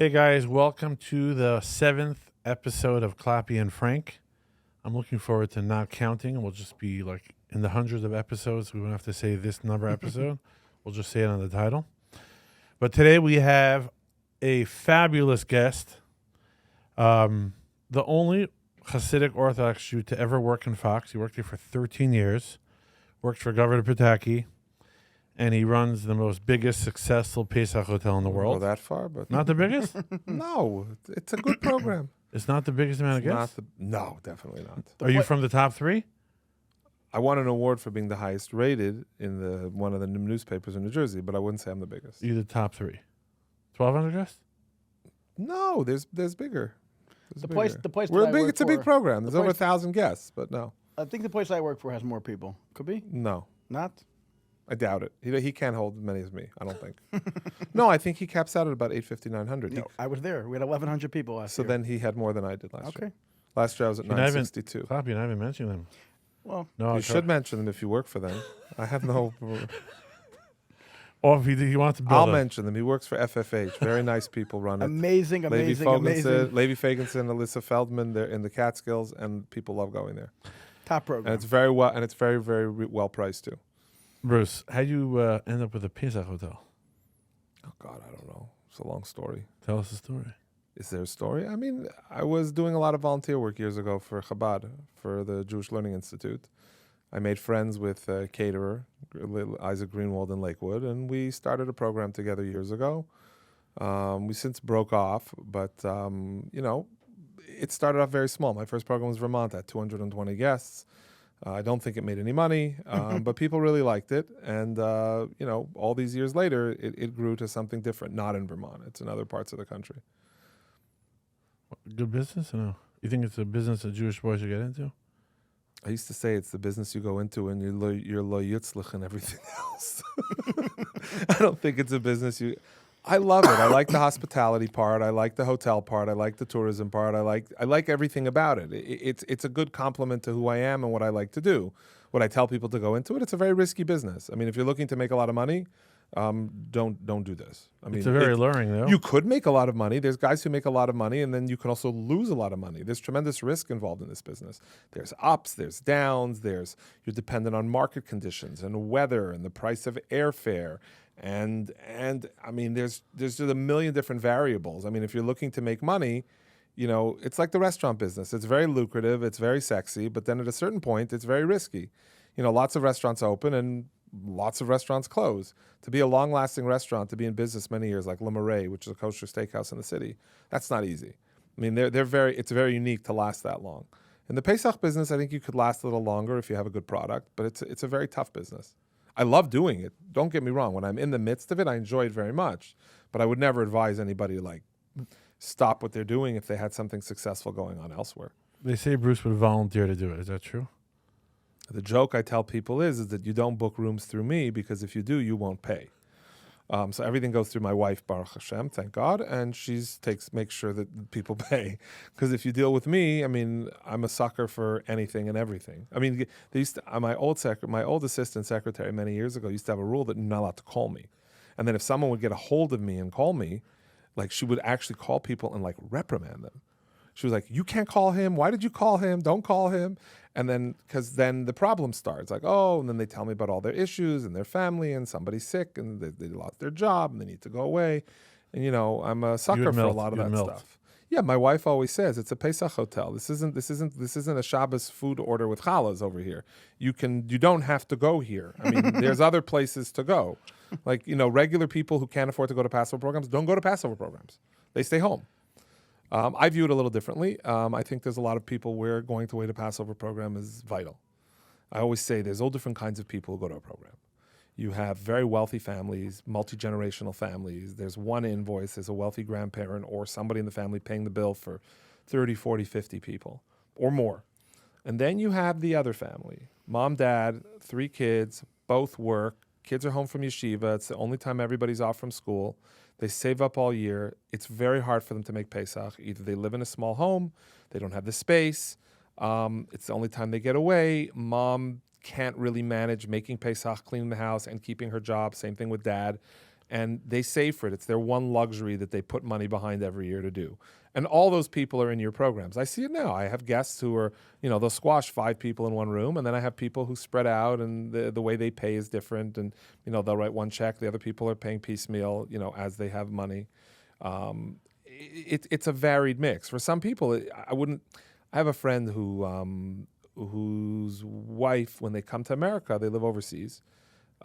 Hey guys, welcome to the 7th episode of Clappy and Frank. I'm looking forward to not counting. We'll just be like in the hundreds of episodes. We won't have to say this number episode. We'll just say it on the title. But today we have a fabulous guest. The only Hasidic Orthodox Jew to ever work in Fox. He worked here for 13 years. Worked for Governor Pataki. And he runs the most biggest successful Pesach hotel in the Go world. that far, but Not the biggest? no, it's a good program. It's not the biggest amount of guests? No, definitely not. Are you from the top three? I won an award for being the highest rated in one of the newspapers in New Jersey, but I wouldn't say I'm the biggest. You're the top three. 1,200 guests? No, there's bigger. The place We're that I big. work It's a big for- program. There's the over place- 1,000 guests, but no, I think the place I work for has more people. Could be. no, Not? I doubt it. He can't hold as many as me. I don't think. No, I think he caps out at about 850, 900. No, I was there. We had 1,100 people last So year. then he had more than I did last year. Okay. Last year I was at You're not even- 962. Clappy, you're not even mentioning them. Well, No, You should mention them if you work for them. I have no. Or if he wants to build I'll them. mention them. He works for FFH. Very nice people run it. amazing. Levi Fagenson, Alyssa Feldman. They're in the Catskills, and people love going there. Top And program. it's very well, and it's very, very well priced too. Bruce, how'd you end up with a Pesach hotel? Oh God, I don't know. It's a long story. Tell us the story. Is there a story? I mean, I was doing a lot of volunteer work years ago for Chabad, for the Jewish Learning Institute. I made friends with a caterer, Isaac Greenwald in Lakewood, and we started a program together years ago. We since broke off, but it started off very small. My first program was Vermont at 220 guests. I don't think it made any money, but people really liked it. And, all these years later, it grew to something different, not in Vermont. It's in other parts of the country. Good business or no? You think it's a business that Jewish boys should get into? I used to say it's the business you go into and you're lo yitzlich and everything else. I don't think it's a business I love it. I like the hospitality part. I like the hotel part. I like the tourism part. I like everything about it. It's a good complement to who I am and what I like to do. What I tell people to go into it, it's a very risky business. I mean, if you're looking to make a lot of money, don't do this. I mean, It's a very alluring, though. you could make a lot of money. There's guys who make a lot of money, and then you can also lose a lot of money. There's tremendous risk involved in this business. There's ups, there's downs, you're dependent on market conditions and weather and the price of airfare. And I mean, there's just a million different variables. I mean, if you're looking to make money, it's like the restaurant business. It's very lucrative, it's very sexy, but then at a certain point, it's very risky. Lots of restaurants open and lots of restaurants close. To be a long-lasting restaurant, to be in business many years, like Le Marais, which is a kosher steakhouse in the city, that's not easy. I mean, it's very unique to last that long. In the Pesach business, I think you could last a little longer if you have a good product, but it's a very tough business. I love doing it. Don't get me wrong. When I'm in the midst of it, I enjoy it very much. But I would never advise anybody to stop what they're doing if they had something successful going on elsewhere. They say Bruce would volunteer to do it. Is that true? The joke I tell people is that you don't book rooms through me because if you do, you won't pay. So everything goes through my wife, Baruch Hashem, thank God, and she makes sure that people pay. Because if you deal with me, I mean, I'm a sucker for anything and everything. I mean, my old assistant secretary many years ago used to have a rule that you're not allowed to call me. And then if someone would get a hold of me and call me, she would actually call people and reprimand them. She was like, you can't call him. Why did you call him? Don't call him. And then, because then the problem starts. And then they tell me about all their issues and their family and somebody's sick and they lost their job and they need to go away. And, I'm a sucker for a lot of that stuff. Yeah, my wife always says it's a Pesach hotel. This isn't a Shabbos food order with challahs over here. You don't have to go here. I mean, there's other places to go. Regular people who can't afford to go to Passover programs don't go to Passover programs. They stay home. I view it a little differently. I think there's a lot of people where going to a Passover program is vital. I always say there's all different kinds of people who go to a program. You have very wealthy families, multi-generational families. There's one invoice, there's a wealthy grandparent or somebody in the family paying the bill for 30, 40, 50 people or more. And then you have the other family. Mom, dad, 3 kids, both work. Kids are home from yeshiva. It's the only time everybody's off from school. They save up all year. It's very hard for them to make Pesach. Either they live in a small home, they don't have the space. It's the only time they get away. Mom can't really manage making Pesach, cleaning the house, and keeping her job. Same thing with dad. and they save for it. It's their one luxury that they put money behind every year to do. And all those people are in your programs. I see it now. I have guests who are, they'll squash 5 people in one room, and then I have people who spread out, and the way they pay is different. And, they'll write one check. The other people are paying piecemeal, as they have money. It's a varied mix. For some people, I have a friend whose wife, when they come to America, they live overseas,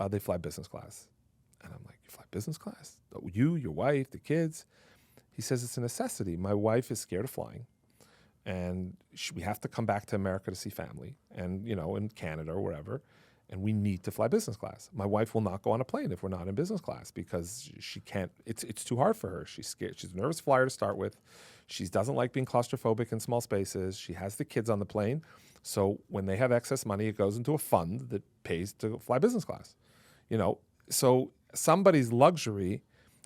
they fly business class. And I'm like, you fly business class? You, your wife, the kids? He says it's a necessity. My wife is scared of flying, and we have to come back to America to see family, and in Canada or wherever, and we need to fly business class. My wife will not go on a plane if we're not in business class because she can't. It's too hard for her. She's scared. She's a nervous flyer to start with. She doesn't like being claustrophobic in small spaces. She has the kids on the plane, so when they have excess money, it goes into a fund that pays to fly business class. So somebody's luxury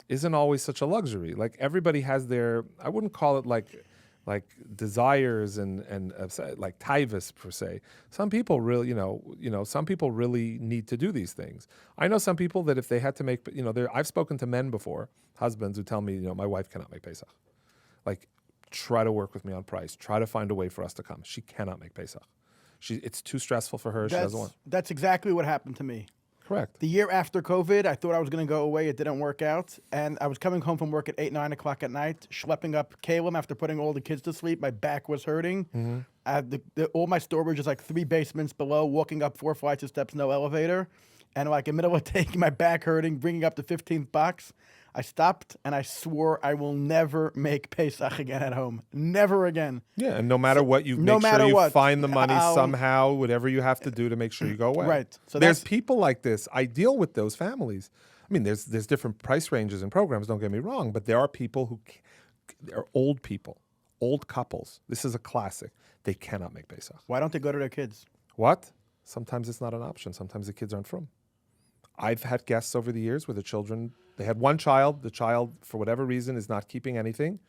isn't always such a luxury. Like everybody has their, I wouldn't call it like desires and like taivas per se. Some people really, some people really need to do these things. I know some people that if they had to make, I've spoken to men before, husbands who tell me, my wife cannot make Pesach. Like, try to work with me on price. Try to find a way for us to come. She cannot make Pesach. It's too stressful for her. She doesn't want. That's exactly what happened to me. Correct. The year after COVID, I thought I was going to go away. It didn't work out. And I was coming home from work at 8, 9 o'clock at night, schlepping up Caleb after putting all the kids to sleep. My back was hurting. Mm-hmm. All my storage is like 3 basements below, walking up 4 flights of steps, no elevator. And like in the middle of taking my back hurting, bringing up the 15th box, I stopped and I swore I will never make Pesach again at home. Never again. Yeah, and no matter what, find the money somehow, whatever you have to do to make sure you go away. Right. So there's people like this. I deal with those families. I mean, there's different price ranges and programs, don't get me wrong, but there are people they're old people, old couples. This is a classic. They cannot make Pesach. Why don't they go to their kids? What? Sometimes it's not an option. Sometimes the kids aren't from. I've had guests over the years where the children, they had one child. The child, for whatever reason, is not keeping anything.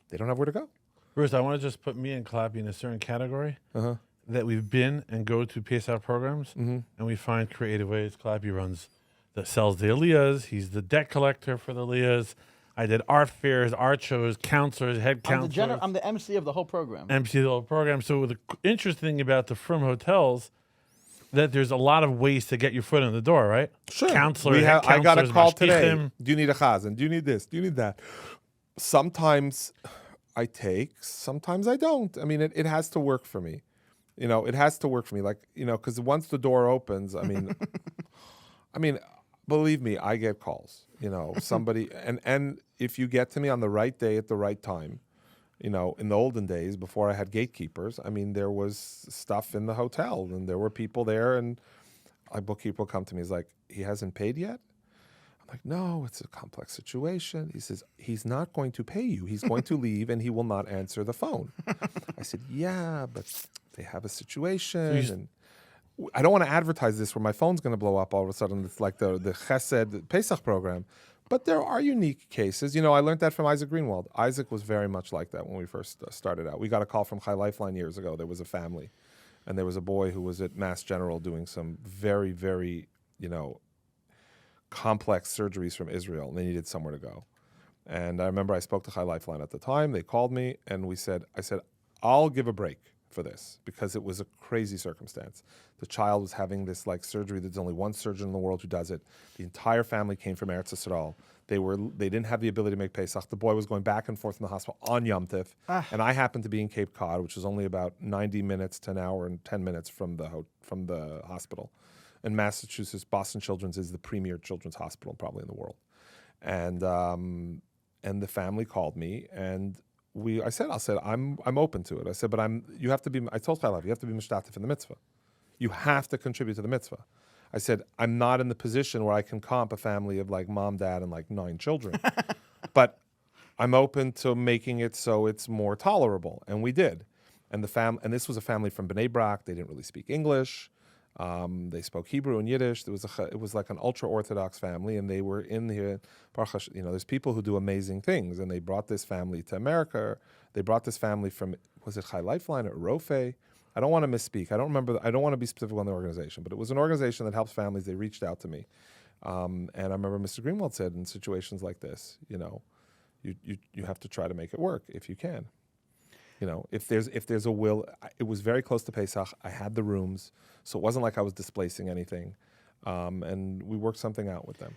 They don't have where to go. Bruce, I want to just put me and Clappy in a certain category that we've been and go to Pesach programs, and we find creative ways. Clappy sells the aliyahs. He's the debt collector for the aliyahs. I did art fairs, art shows, counselors, head counselors. I'm the MC of the whole program. MC of the whole program. So the interesting thing about the Frum hotels, that there's a lot of ways to get your foot in the door, right? Sure. Counselors, I got a call today. mashtichim. Do you need a chazan? Do you need this? Do you need that? Sometimes I take, sometimes I don't. I mean, it has to work for me. It has to work for me. Like, because once the door opens, I mean, believe me, I get calls. Somebody, and if you get to me on the right day at the right time, in the olden days, before I had gatekeepers, I mean, there was stuff in the hotel, and there were people there, and a bookkeeper will come to me. He's like, he hasn't paid yet? I'm like, no, it's a complex situation. He says, he's not going to pay you. He's going to leave, and he will not answer the phone. I said, yeah, but they have a situation, and I don't want to advertise this where my phone's going to blow up all of a sudden. It's like the Chesed Pesach program. But there are unique cases. I learned that from Isaac Greenwald. Isaac was very much like that when we first started out. We got a call from Chai Lifeline years ago. There was a family, and there was a boy who was at Mass General doing some very, very, complex surgeries from Israel, and they needed somewhere to go. And I remember I spoke to Chai Lifeline at the time. They called me, and I said, I'll give a break for this because it was a crazy circumstance. The child was having this surgery. There's only one surgeon in the world who does it. The entire family came from Eretz Yisrael. They didn't have the ability to make Pesach. The boy was going back and forth in the hospital on Yom Tif, and I happened to be in Cape Cod, which was only about 90 minutes to an hour and 10 minutes from the hospital. In Massachusetts, Boston Children's is the premier children's hospital probably in the world, and the family called me and. I said, I'm open to it. I said, but you have to be, I told Chaylev, you have to be mishtatif in the mitzvah. You have to contribute to the mitzvah. I said, I'm not in the position where I can comp a family of mom, dad, and 9 children. But I'm open to making it so it's more tolerable. And we did. And this was a family from Bnei Brak. They didn't really speak English. They spoke Hebrew and Yiddish. It was like an ultra-Orthodox family, and they were in here. There's people who do amazing things, and they brought this family to America. They brought this family from, was it Chai Lifeline or Rofe? I don't want to misspeak. I don't remember. I don't want to be specific on the organization, but it was an organization that helps families. They reached out to me. And I remember Mr. Greenwald said in situations like this, you have to try to make it work if you can. If there's a will, it was very close to Pesach. I had the rooms, so it wasn't like I was displacing anything. And we worked something out with them.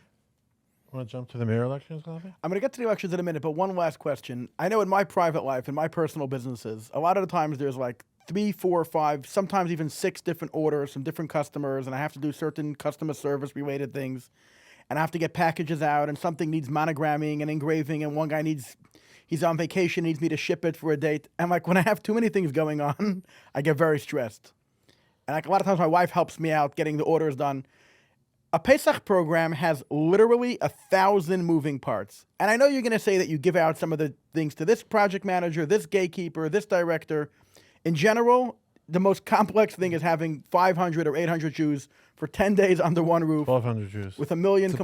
Want to jump to the mayor elections, Clappy? I'm going to get to the elections in a minute, but one last question. I know in my private life, in my personal businesses, a lot of the times there's like 3, 4, 5, sometimes even 6 different orders from different customers, and I have to do certain customer service related things, and I have to get packages out, and something needs monogramming and engraving, and one guy he's on vacation, needs me to ship it for a date. And like when I have too many things going on, I get very stressed. And like a lot of times my wife helps me out getting the orders done. A Pesach program has literally 1,000 moving parts. And I know you're going to say that you give out some of the things to this project manager, this gatekeeper, this director. In general, the most complex thing is having 500 or 800 Jews for 10 days under one roof. 1,200 Jews. With a million.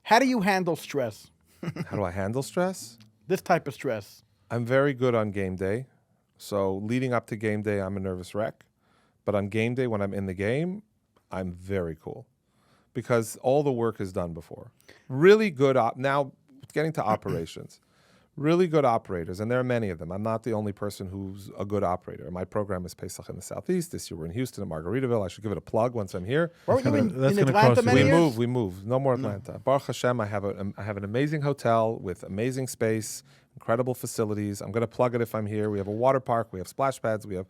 How do you handle stress? How do I handle stress? This type of stress. I'm very good on game day. So leading up to game day, I'm a nervous wreck. But on game day, when I'm in the game, I'm very cool. Because all the work is done before. Really good, now getting to operations. Really good operators, and there are many of them. I'm not the only person who's a good operator. My program is Pesach in the Southeast. This year we're in Houston and Margaritaville. I should give it a plug once I'm here. Weren't you in That's gonna Atlanta cost you. many years? We moved. No more Atlanta. Baruch Hashem, I have an amazing hotel with amazing space, incredible facilities. I'm going to plug it if I'm here. We have a water park. We have splash pads. We have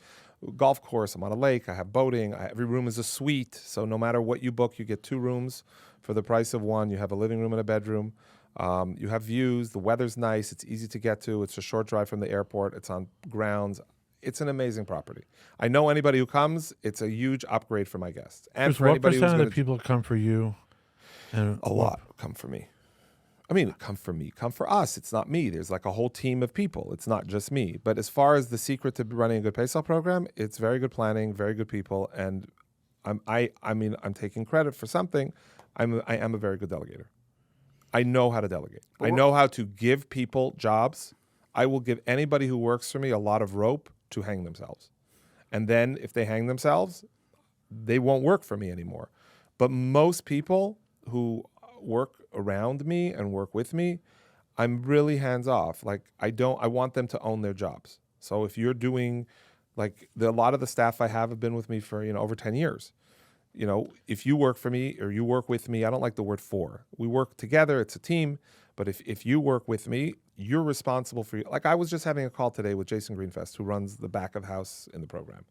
a golf course. I'm on a lake. I have boating. Every room is a suite. So no matter what you book, you get 2 rooms for the price of 1. You have a living room and a bedroom. You have views. The weather's nice. It's easy to get to. It's a short drive from the airport. It's on grounds. It's an amazing property. I know anybody who comes, it's a huge upgrade for my guests. And for what anybody who's percent of going the people come for you? And a lot come for me. I mean, come for me, come for us. It's not me. There's like a whole team of people. It's not just me. But as far as the secret to running a good Pesach program, it's very good planning, very good people, and I'm taking credit for something. I am a very good delegator. I know how to delegate. I know how to give people jobs. I will give anybody who works for me a lot of rope to hang themselves. And then if they hang themselves, they won't work for me anymore. But most people who work around me and work with me, I'm really hands off. Like I want them to own their jobs. So if you're doing, like a lot of the staff I have been with me for over 10 years. If you work for me or you work with me, I don't like the word for. We work together. It's a team. But if you work with me, you're responsible for you. Like I was just having a call today with Jason Greenfest, who runs the back of house in the program.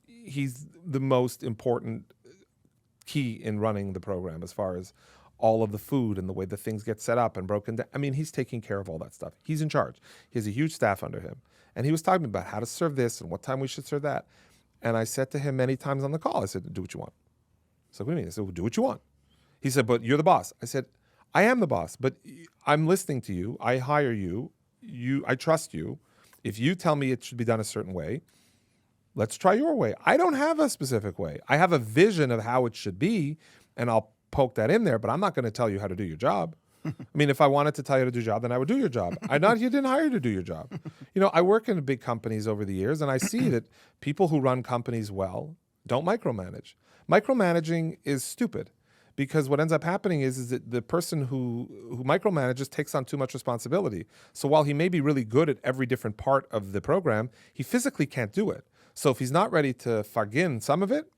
He's the most important key in running the program as far as all of the food and the way the things get set up and broken down. I mean, he's taking care of all that stuff. He's in charge. He has a huge staff under him. And he was talking about how to serve this and what time we should serve that. And I said to him many times on the call, I said, do what you want. So what do you mean? I said, well, do what you want. He said, but you're the boss. I said, I am the boss, but I'm listening to you. I hire you. I trust you. If you tell me it should be done a certain way, let's try your way. I don't have a specific way. I have a vision of how it should be, and I'll poke that in there, but I'm not going to tell you how to do your job. I mean, if I wanted to tell you how to do your job, then I would do your job. You didn't hire you to do your job. I work in big companies over the years, and I see that people who run companies well don't micromanage. Micromanaging is stupid because what ends up happening is that the person who micromanages takes on too much responsibility. So while he may be really good at every different part of the program, he physically can't do it. So if he's not ready to fagin some of it,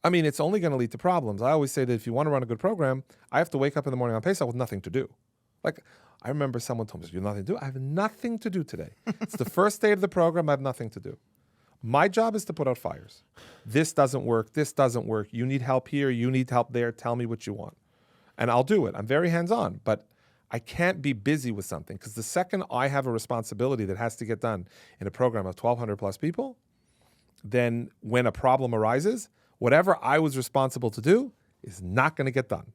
I mean, it's only going to lead to problems. I always say that if you want to run a good program, I have to wake up in the morning on Pesach with nothing to do. Like, I remember someone told me, you have nothing to do? I have nothing to do today. It's the first day of the program. I have nothing to do. My job is to put out fires. This doesn't work. This doesn't work. You need help here. You need help there. Tell me what you want. And I'll do it. I'm very hands-on, but I can't be busy with something because the second I have a responsibility that has to get done in a program of 1,200 plus people, then when a problem arises, whatever I was responsible to do is not going to get done.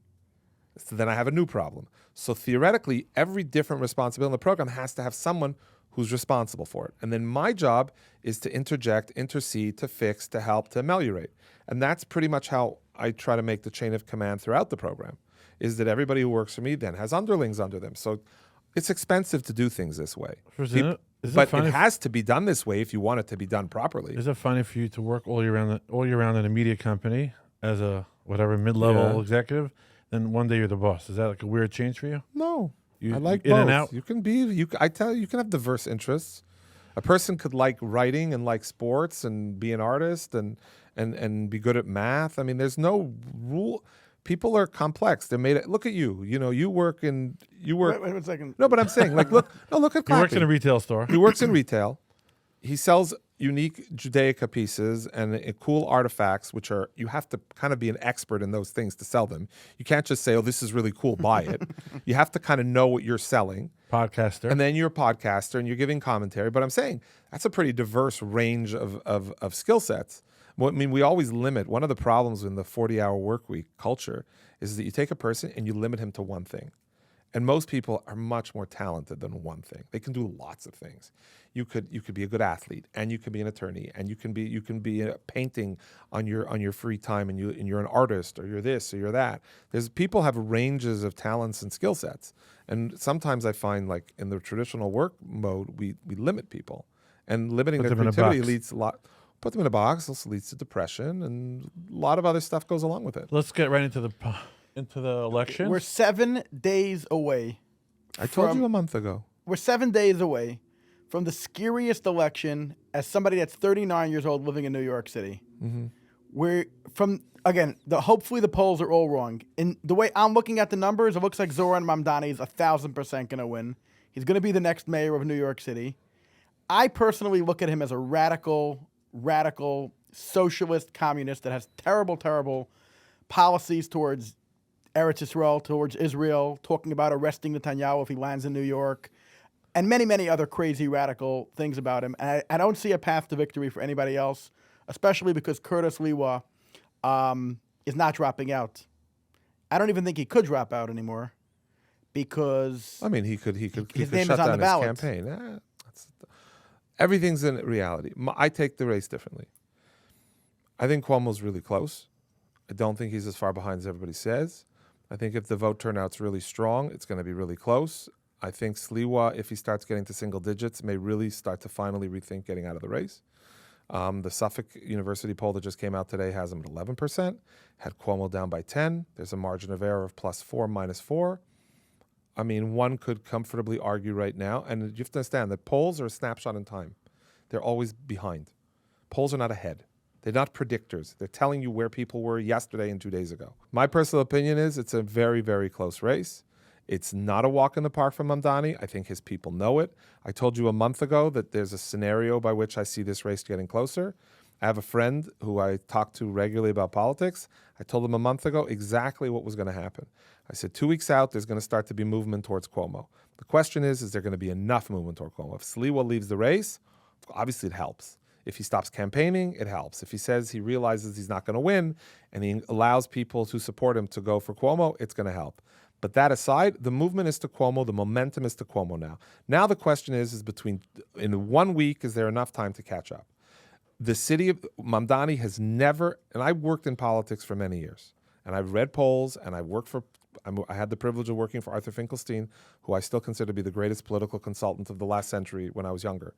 So then I have a new problem. So theoretically, every different responsibility in the program has to have someone who's responsible for it. And then my job is to interject, intercede, to fix, to help, to ameliorate. And that's pretty much how I try to make the chain of command throughout the program, is that everybody who works for me then has underlings under them. So it's expensive to do things this way. But it has to be done this way if you want it to be done properly. Is it funny for you to work all year round in a media company as a whatever mid-level Yeah. executive, then one day you're the boss. Is that like a weird change for you? No, You I like in both. and out? You can be. I tell you, you can have diverse interests. A person could like writing and like sports and be an artist and be good at math. I mean, there's no rule. People are complex. They're made. Look at you. You know, you work. Wait 1 second. No, but I'm saying, like, look at He works in a Clappy. retail store. He works in retail. He sells unique Judaica pieces and cool artifacts, which are, you have to kind of be an expert in those things to sell them. You can't just say, oh, this is really cool, buy it. You have to kind of know what you're selling. Podcaster. And then you're a podcaster and you're giving commentary. But I'm saying that's a pretty diverse range of skill sets. Well, I mean, we always limit. One of the problems in the 40-hour work week culture is that you take a person and you limit him to one thing. And most people are much more talented than one thing. They can do lots of things. You could be a good athlete, and you can be an attorney, and you can be painting on your free time, and you're an artist, or you're this, or you're that. There's people have ranges of talents and skill sets, and sometimes I find, like, in the traditional work mode, we limit people, and limiting Put their them in a creativity box. leads a lot. Put them in a box also leads to depression, and a lot of other stuff goes along with it. Let's get right into the election. We're 7 days away. I told from- you a month ago. We're 7 days away from the scariest election as somebody that's 39 years old living in New York City. Mm-hmm. We're from, again, hopefully the polls are all wrong. In the way I'm looking at the numbers, it looks like Zoran Mamdani is 1,000% going to win. He's going to be the next mayor of New York City. I personally look at him as a radical socialist communist that has terrible policies towards Eretz Yisrael, towards Israel, talking about arresting Netanyahu if he lands in New York, and many other crazy radical things about him. And I don't see a path to victory for anybody else, especially because Curtis Lewa is not dropping out. I don't even think he could drop out anymore because I mean, he could name shut is on down the his ballot. campaign. Everything's in reality. I take the race differently. I think Cuomo's really close. I don't think he's as far behind as everybody says. I think if the vote turnout's really strong, it's going to be really close. I think Sliwa, if he starts getting to single digits, may really start to finally rethink getting out of the race. The Suffolk University poll that just came out today has him at 11%, had Cuomo down by 10. There's a margin of error of +4, -4. I mean, one could comfortably argue right now, and you have to understand that polls are a snapshot in time. They're always behind. Polls are not ahead. They're not predictors. They're telling you where people were yesterday and 2 days ago. My personal opinion is it's a very, very close race. It's not a walk in the park for Mamdani. I think his people know it. I told you a month ago that there's a scenario by which I see this race getting closer. I have a friend who I talk to regularly about politics. I told him a month ago exactly what was going to happen. I said 2 weeks out, there's going to start to be movement towards Cuomo. The question is there going to be enough movement toward Cuomo? If Sliwa leaves the race, obviously it helps. If he stops campaigning, it helps. If he says he realizes he's not going to win and he allows people to support him to go for Cuomo, it's going to help. But that aside, the movement is to Cuomo. The momentum is to Cuomo now. Now the question is in 1 week, is there enough time to catch up? The city of Mamdani has never, and I've worked in politics for many years, and I've read polls, and I had the privilege of working for Arthur Finkelstein, who I still consider to be the greatest political consultant of the last century when I was younger.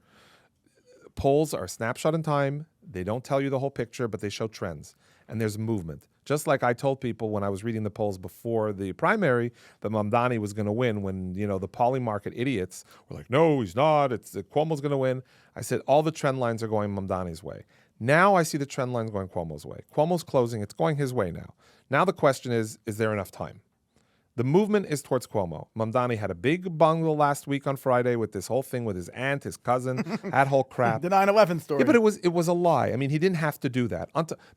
Polls are a snapshot in time. They don't tell you the whole picture, but they show trends. And there's movement. Just like I told people when I was reading the polls before the primary that Mamdani was going to win when, the poly market idiots were like, no, he's not. Cuomo's going to win. I said, all the trend lines are going Mamdani's way. Now I see the trend lines going Cuomo's way. Cuomo's closing. It's going his way now. Now the question is there enough time? The movement is towards Cuomo. Mamdani had a big bungle last week on Friday with this whole thing with his aunt, his cousin, that whole crap. The 9/11 story. Yeah, but it was a lie. I mean, he didn't have to do that.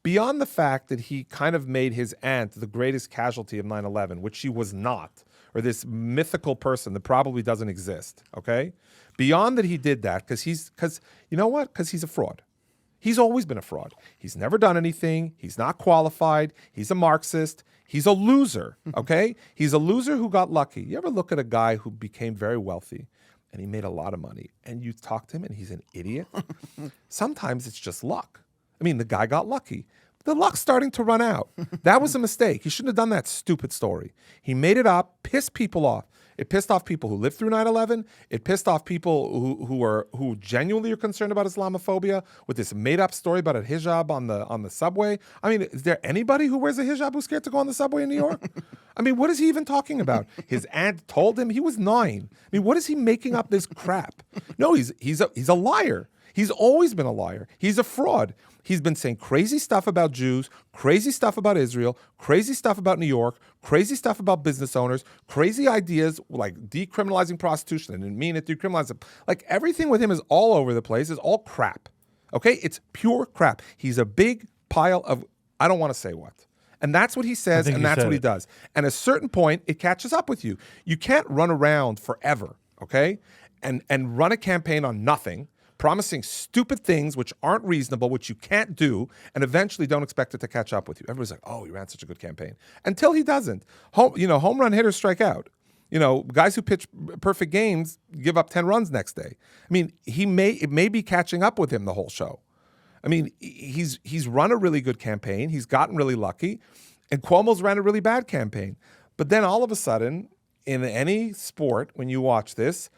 Beyond the fact that he kind of made his aunt the greatest casualty of 9/11, which she was not, or this mythical person that probably doesn't exist, okay? Beyond that he did that, because you know what? Because he's a fraud. He's always been a fraud. He's never done anything. He's not qualified. He's a Marxist. He's a loser, okay? He's a loser who got lucky. You ever look at a guy who became very wealthy and he made a lot of money and you talk to him and he's an idiot? Sometimes it's just luck. I mean, the guy got lucky. The luck's starting to run out. That was a mistake. He shouldn't have done that stupid story. He made it up, pissed people off. It pissed off people who lived through 9/11. It pissed off people who genuinely are concerned about Islamophobia with this made-up story about a hijab on the subway. I mean, is there anybody who wears a hijab who's scared to go on the subway in New York? I mean, what is he even talking about? His aunt told him he was 9. I mean, what is he making up this crap? No, he's a liar. He's always been a liar. He's a fraud. He's been saying crazy stuff about Jews, crazy stuff about Israel, crazy stuff about New York, crazy stuff about business owners, crazy ideas like decriminalizing prostitution. I didn't mean it, decriminalize it. Like everything with him is all over the place, is all crap. Okay? It's pure crap. He's a big pile of, I don't want to say what. And that's what he says, and that's what he does. And at a certain point, it catches up with you. You can't run around forever, okay? And run a campaign on nothing, promising stupid things which aren't reasonable, which you can't do, and eventually don't expect it to catch up with you. Everybody's like, oh, he ran such a good campaign. Until he doesn't. Home run hitters strike out. Guys who pitch perfect games give up 10 runs next day. I mean, it may be catching up with him the whole show. I mean, he's run a really good campaign. He's gotten really lucky. And Cuomo's ran a really bad campaign. But then all of a sudden, in any sport, when you watch this,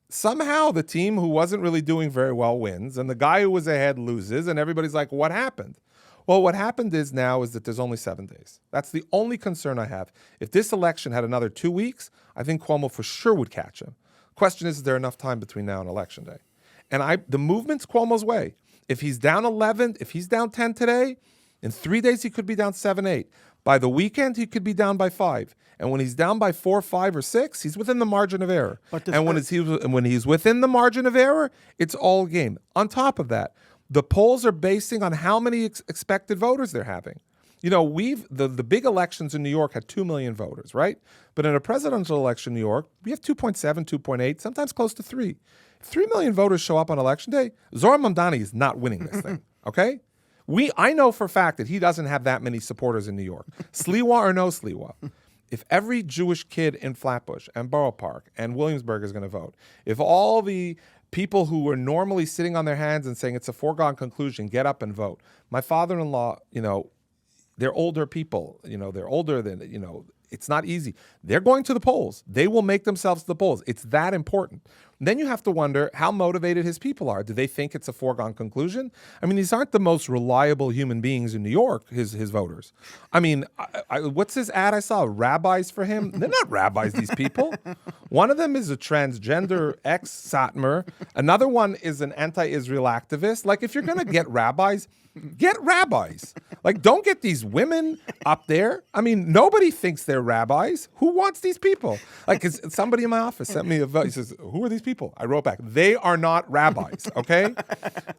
somehow the team who wasn't really doing very well wins, and the guy who was ahead loses, and everybody's like, what happened? Well, what happened is that there's only 7 days. That's the only concern I have. If this election had another 2 weeks, I think Cuomo for sure would catch him. Question is there enough time between now and Election Day? And the movement's Cuomo's way. If he's down 11, if he's down 10 today, in 3 days he could be down 7, 8. By the weekend, he could be down by 5. And when he's down by 4, 5, or 6, he's within the margin of error. And when he's within the margin of error, it's all game. On top of that, the polls are basing on how many expected voters they're having. The big elections in New York had 2 million voters, right? But in a presidential election in New York, we have 2.7, 2.8, sometimes close to 3. If 3 million voters show up on Election Day, Zohar Mamdani is not winning this thing, okay? I know for a fact that he doesn't have that many supporters in New York. Sliwa or no Sliwa. If every Jewish kid in Flatbush and Borough Park and Williamsburg is going to vote, if all the people who are normally sitting on their hands and saying it's a foregone conclusion get up and vote. My father-in-law, they're older people. They're older than, it's not easy. They're going to the polls. They will make themselves to the polls. It's that important. Then you have to wonder how motivated his people are. Do they think it's a foregone conclusion? I mean, these aren't the most reliable human beings in New York, his voters. I mean, what's his ad I saw? Rabbis for him? They're not rabbis, these people. One of them is a transgender ex-Satmar. Another one is an anti-Israel activist. Like, if you're going to get rabbis, get rabbis. Like, don't get these women up there. I mean, nobody thinks they're rabbis. Who wants these people? Like, 'cause somebody in my office sent me a vote. He says, who are these people? I wrote back, they are not rabbis, okay?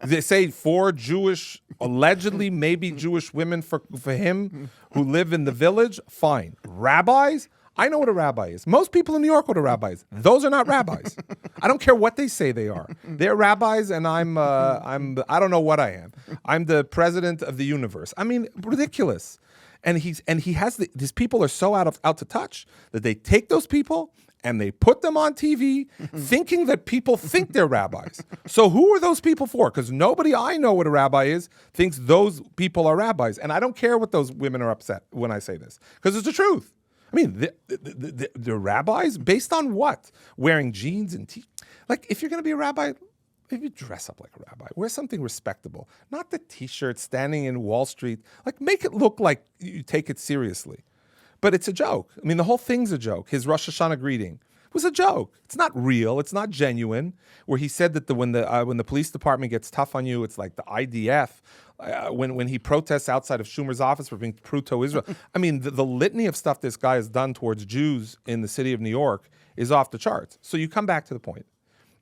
They say 4 Jewish, allegedly maybe Jewish women for him who live in the village. Fine. Rabbis? I know what a rabbi is. Most people in New York know what a rabbi is. Those are not rabbis. I don't care what they say they are. They're rabbis, and I don't know what I am. I'm the president of the universe. I mean, ridiculous. And these people are so out to touch that they take those people and they put them on TV thinking that people think they're rabbis. So who are those people for? Because nobody I know what a rabbi is thinks those people are rabbis. And I don't care what those women are upset when I say this, because it's the truth. I mean, the rabbis, based on what? Wearing jeans and like, if you're going to be a rabbi, maybe dress up like a rabbi. Wear something respectable. Not the T-shirt standing in Wall Street. Like, make it look like you take it seriously. But it's a joke. I mean, the whole thing's a joke. His Rosh Hashanah greeting was a joke. It's not real. It's not genuine. Where he said that when the police department gets tough on you, it's like the IDF. When he protests outside of Schumer's office for being pro-Israel. I mean, the litany of stuff this guy has done towards Jews in the city of New York is off the charts. So you come back to the point.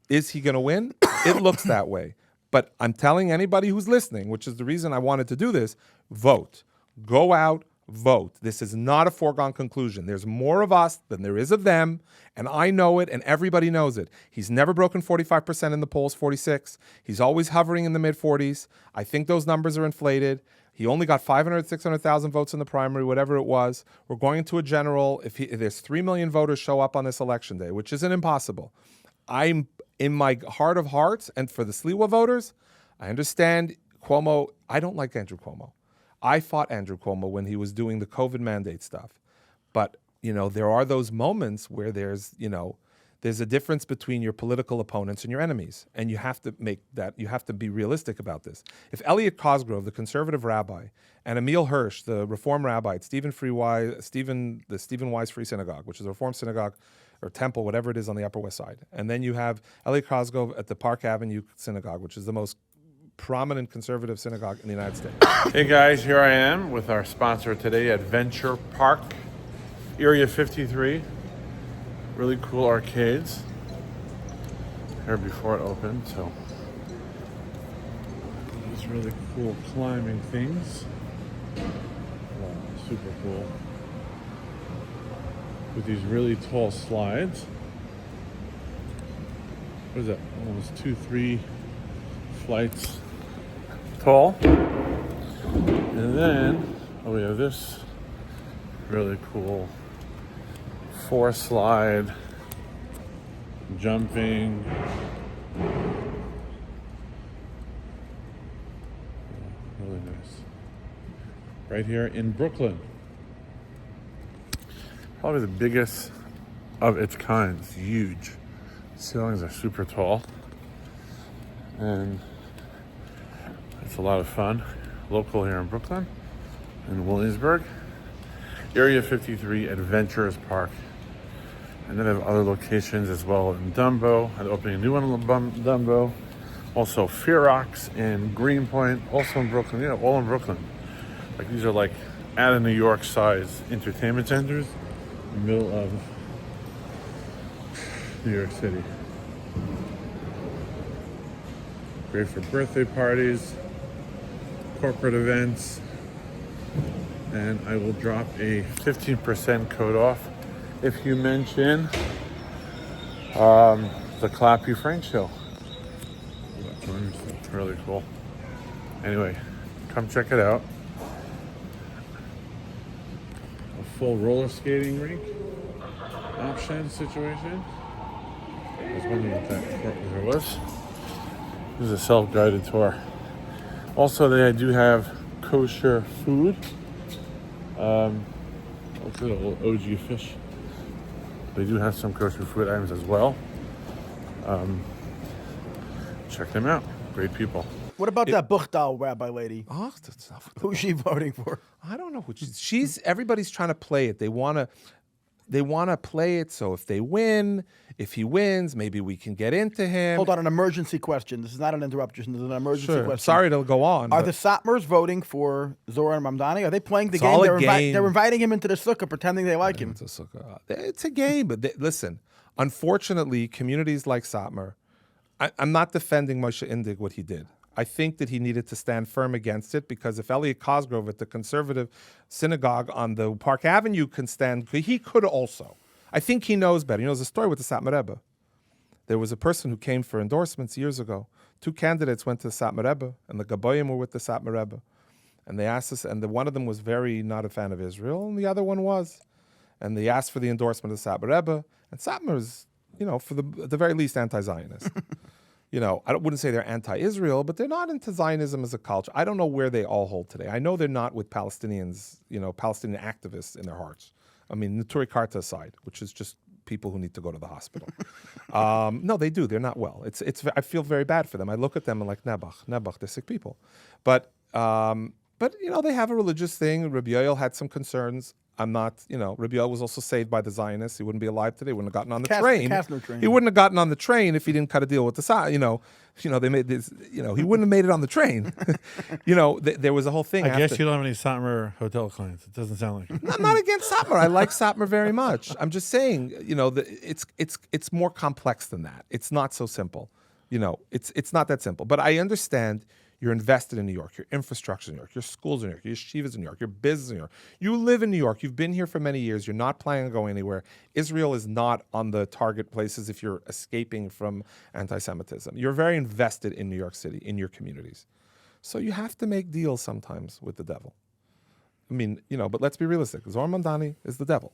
Is he going to win? It looks that way. But I'm telling anybody who's listening, which is the reason I wanted to do this, vote. Go out, vote. This is not a foregone conclusion. There's more of us than there is of them, and I know it, and everybody knows it. He's never broken 45% in the polls, 46. He's always hovering in the mid-40s. I think those numbers are inflated. He only got 500, 600,000 votes in the primary, whatever it was. We're going into a general. If there's 3 million voters show up on this election day, which isn't impossible, I'm in my heart of hearts, and for the Sliwa voters, I understand Cuomo. I don't like Andrew Cuomo. I fought Andrew Cuomo when he was doing the COVID mandate stuff. But there are those moments where there's a difference between your political opponents and your enemies, and you have to be realistic about this. If Elliot Cosgrove, the conservative rabbi, and Emil Hirsch, the reform rabbi at the Stephen Wise Free Synagogue, which is a reform synagogue or temple, whatever it is on the Upper West Side, and then you have Elliot Cosgrove at the Park Avenue Synagogue, which is the most prominent conservative synagogue in the United States. Hey guys, here I am with our sponsor today, Adventure Park, Area 53. Really cool arcades here before it opened, so these really cool climbing things. Wow, super cool. With these really tall slides. What is that? Almost 2-3 flights tall. And then we have this really cool 4-slide jumping. Really nice. Right here in Brooklyn. Probably the biggest of its kind. It's huge. Ceilings are super tall. And it's a lot of fun. Local here in Brooklyn, in Williamsburg. Area 53 Adventures Park. And then they have other locations as well in Dumbo. I'm opening a new one in Dumbo. Also Ferox in Greenpoint, also in Brooklyn. Yeah, all in Brooklyn. Like these are like out of New York size entertainment centers in the middle of New York City. Great for birthday parties, corporate events, and I will drop a 15% code off if you mention the Clappy Frank show. It's really cool. Anyway, come check it out. A full roller skating rink option situation. I was wondering what that there was. This is a self-guided tour. Also, they do have kosher food. Look at the little OG fish. They do have some kosher food items as well. Check them out. Great people. What about that Buchdal rabbi lady? Oh, that's not. Who's she voting for? I don't know who she's. Everybody's trying to play it. They want to play it. So if he wins, maybe we can get into him. Hold on, an emergency question. This is not an interruption. This is an emergency question. Sorry to go on. Are the Satmars voting for Zoran Mamdani? Are they playing the It's game? all a game. They're inviting him into the sukkah, pretending they like him. It's a game, but listen. Unfortunately, communities like Satmar. I'm not defending Moshe Indig what he did. I think that he needed to stand firm against it because if Elliot Cosgrove at the conservative synagogue on the Park Avenue can stand, he could also. I think he knows better. There's a story with the Satmar Rebbe. There was a person who came for endorsements years ago. 2 candidates went to the Satmar Rebbe, and the Gaboyim were with the Satmar Rebbe. And they asked us, and one of them was very not a fan of Israel, and the other one was. And they asked for the endorsement of the Satmar Rebbe, and Satmar is, for the very least, anti-Zionist. I wouldn't say they're anti-Israel, but they're not into Zionism as a culture. I don't know where they all hold today. I know they're not with Palestinians, Palestinian activists in their hearts. I mean, Naturi Karta aside, which is just people who need to go to the hospital. No, they do. They're not well. I feel very bad for them. I look at them and like, Nebuch, they're sick people. But they have a religious thing. Rabbi Yoel had some concerns. I'm not, Rabbi Yoel was also saved by the Zionists. He wouldn't be alive today. He wouldn't have gotten on the train. He wouldn't have gotten on the train if he didn't cut a deal with the they made this, he wouldn't have made it on the train. There was a whole thing. I guess you don't have any Satmar hotel clients. It doesn't sound like it. I'm not against Satmar. I like Satmar very much. I'm just saying, it's more complex than that. It's not so simple. It's not that simple. But I understand you're invested in New York, your infrastructure in New York, your schools in New York, your yeshivas in New York, your business in New York. You live in New York. You've been here for many years. You're not planning on going anywhere. Israel is not on the target places if you're escaping from anti-Semitism. You're very invested in New York City, in your communities. So you have to make deals sometimes with the devil. I mean, but let's be realistic. Zoran Mamdani is the devil.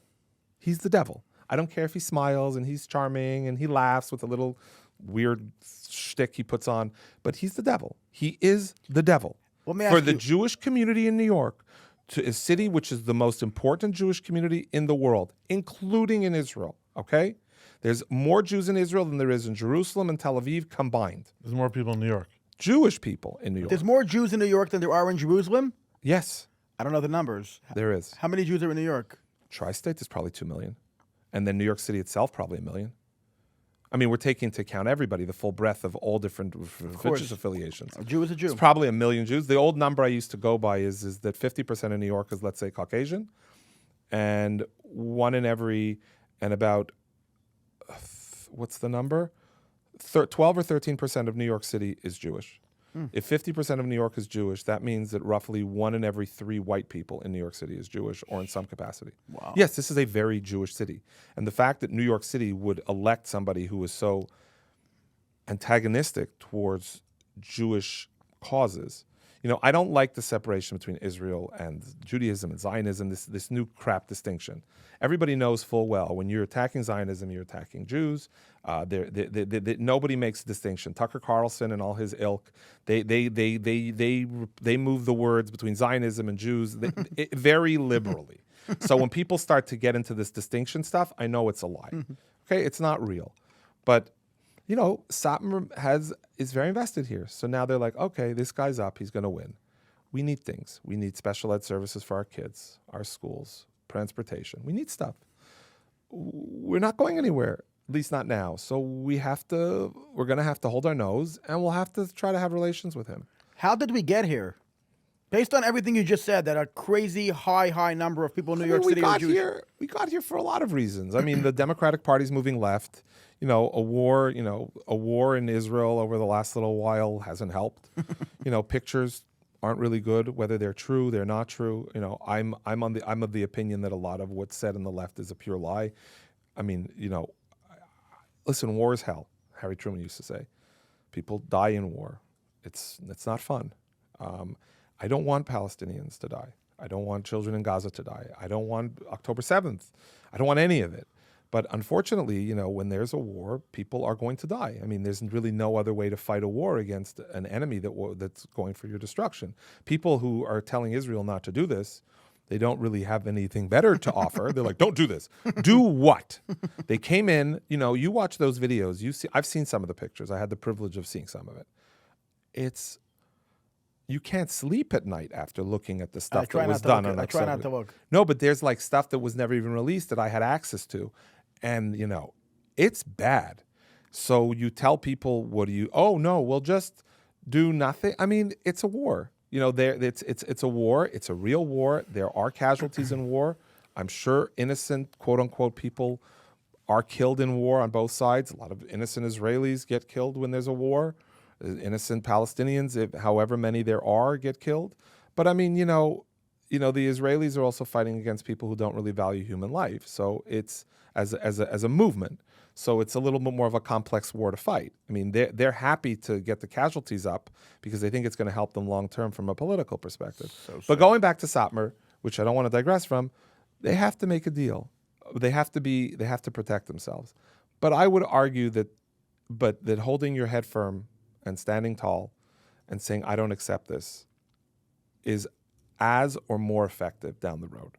He's the devil. I don't care if he smiles and he's charming and he laughs with a little weird shtick he puts on, but he's the devil. He is the devil. Let me For ask the you- Jewish community in New York to a city which is the most important Jewish community in the world, including in Israel, okay? There's more Jews in Israel than there is in Jerusalem and Tel Aviv combined. There's more people in New York. Jewish people in New York. There's more Jews in New York than there are in Jerusalem? Yes, I don't know the numbers. there is. How many Jews are in New York? Tri-state is probably 2 million. And then New York City itself, probably 1 million. I mean, we're taking into account everybody, the full breadth of all different religious affiliations. A Jew is a Jew. It's probably 1 million Jews. The old number I used to go by is that 50% of New York is, let's say, Caucasian, and about, what's the number? 12 or 13% of New York City is Jewish. If 50% of New York is Jewish, that means that roughly 1 in every 3 white people in New York City is Jewish or in some capacity. Wow. Yes, this is a very Jewish city. And the fact that New York City would elect somebody who is so antagonistic towards Jewish causes. You know, I don't like the separation between Israel and Judaism and Zionism, this new crap distinction. Everybody knows full well when you're attacking Zionism, you're attacking Jews. Nobody makes a distinction. Tucker Carlson and all his ilk, they move the words between Zionism and Jews very liberally. So when people start to get into this distinction stuff, I know it's a lie. Okay, it's not real. But you know, Satmar is very invested here. So now they're like, okay, this guy's up. He's going to win. We need things. We need special ed services for our kids, our schools, transportation. We need stuff. We're not going anywhere, at least not now. So we're going to have to hold our nose, and we'll have to try to have relations with him. How did we get here? Based on everything you just said, that a crazy high number of people in New York City are Jewish. We got here for a lot of reasons. I mean, the Democratic Party's moving left. You know, a war in Israel over the last little while hasn't helped. You know, pictures aren't really good, whether they're true, they're not true. You know, I'm of the opinion that a lot of what's said on the left is a pure lie. I mean, you know, listen, war is hell. Harry Truman used to say, people die in war. It's not fun. I don't want Palestinians to die. I don't want children in Gaza to die. I don't want October 7th. I don't want any of it. But unfortunately, you know, when there's a war, people are going to die. I mean, there's really no other way to fight a war against an enemy that's going for your destruction. People who are telling Israel not to do this, they don't really have anything better to offer. They're like, don't do this. Do what? They came in, you know, you watch those videos. I've seen some of the pictures. I had the privilege of seeing some of it. You can't sleep at night after looking at the stuff that was done on I try not to look. No, but there's like stuff that was never even released that I had access to. And, you know, it's bad. So you tell people, we'll just do nothing. I mean, it's a war. You know, it's a war. It's a real war. There are casualties in war. I'm sure innocent, quote unquote, people are killed in war on both sides. A lot of innocent Israelis get killed when there's a war. Innocent Palestinians, however many there are, get killed. But I mean, you know, the Israelis are also fighting against people who don't really value human life. So it's as a movement. So it's a little bit more of a complex war to fight. I mean, they're happy to get the casualties up because they think it's going to help them long term from a political perspective. But going back to Satmar, which I don't want to digress from, they have to make a deal. They have to protect themselves. But I would argue that holding your head firm and standing tall and saying, I don't accept this, is as or more effective down the road.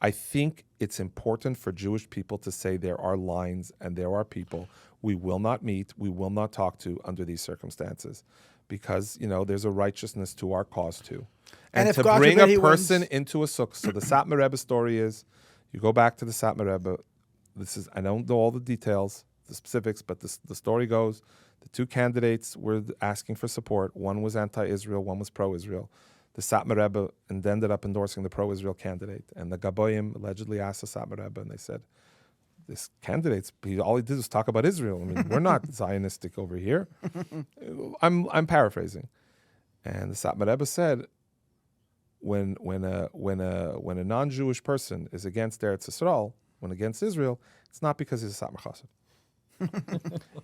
I think it's important for Jewish people to say there are lines and there are people we will not meet, we will not talk to under these circumstances, because, you know, there's a righteousness to our cause too. And to bring a person into a sukkah. So the Satmar Rebbe story is, you go back to the Satmar Rebbe. I don't know all the details, the specifics, but the story goes, the two candidates were asking for support. One was anti-Israel, one was pro-Israel. The Satmar Rebbe ended up endorsing the pro-Israel candidate. And the Gaboyim allegedly asked the Satmar Rebbe, and they said, this candidate's, all he did was talk about Israel. I mean, we're not Zionistic over here. I'm paraphrasing. And the Satmar Rebbe said, when a non-Jewish person is against Eretz Yisrael, when against Israel, it's not because he's a Satmar Chassid.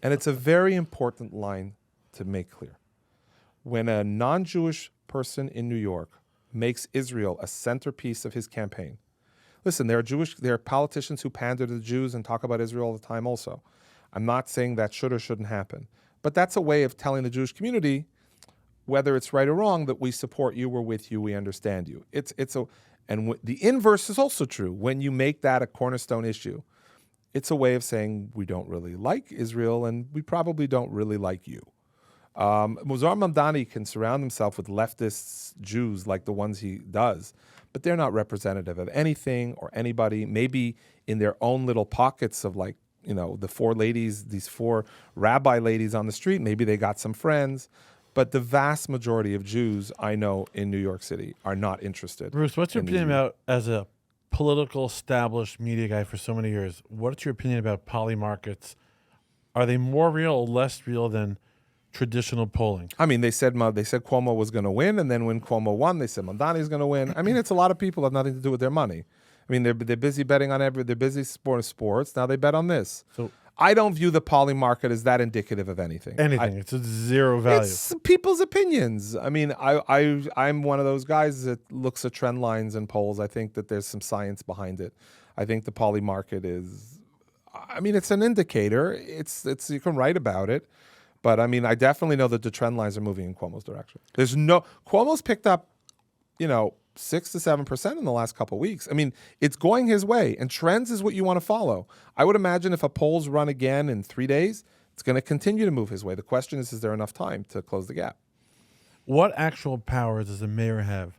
And it's a very important line to make clear. When a non-Jewish person in New York makes Israel a centerpiece of his campaign, listen, there are politicians who pander to the Jews and talk about Israel all the time also. I'm not saying that should or shouldn't happen. But that's a way of telling the Jewish community, whether it's right or wrong, that we support you, we're with you, we understand you. The inverse is also true. When you make that a cornerstone issue, it's a way of saying we don't really like Israel and we probably don't really like you. Muzar Mamdani can surround himself with leftist Jews like the ones he does, but they're not representative of anything or anybody. Maybe in their own little pockets of the four ladies, these four rabbi ladies on the street, maybe they got some friends. But the vast majority of Jews I know in New York City are not interested. Bruce, what's your opinion about, as a political established media guy for so many years, what's your opinion about poly markets? Are they more real or less real than traditional polling? I mean, they said Cuomo was going to win, and then when Cuomo won, they said Mamdani's going to win. I mean, it's a lot of people have nothing to do with their money. I mean, they're busy betting on they're busy sports. Now they bet on this. So I don't view the poly market as that indicative of anything. It's a zero value. It's people's opinions. I mean, I'm one of those guys that looks at trend lines and polls. I think that there's some science behind it. I think the poly market is, it's an indicator. It's you can write about it. But I mean, I definitely know that the trend lines are moving in Cuomo's direction. Cuomo's picked up, 6 to 7% in the last couple of weeks. I mean, it's going his way, and trends is what you want to follow. I would imagine if a poll's run again in 3 days, it's going to continue to move his way. The question is there enough time to close the gap? What actual powers does the mayor have?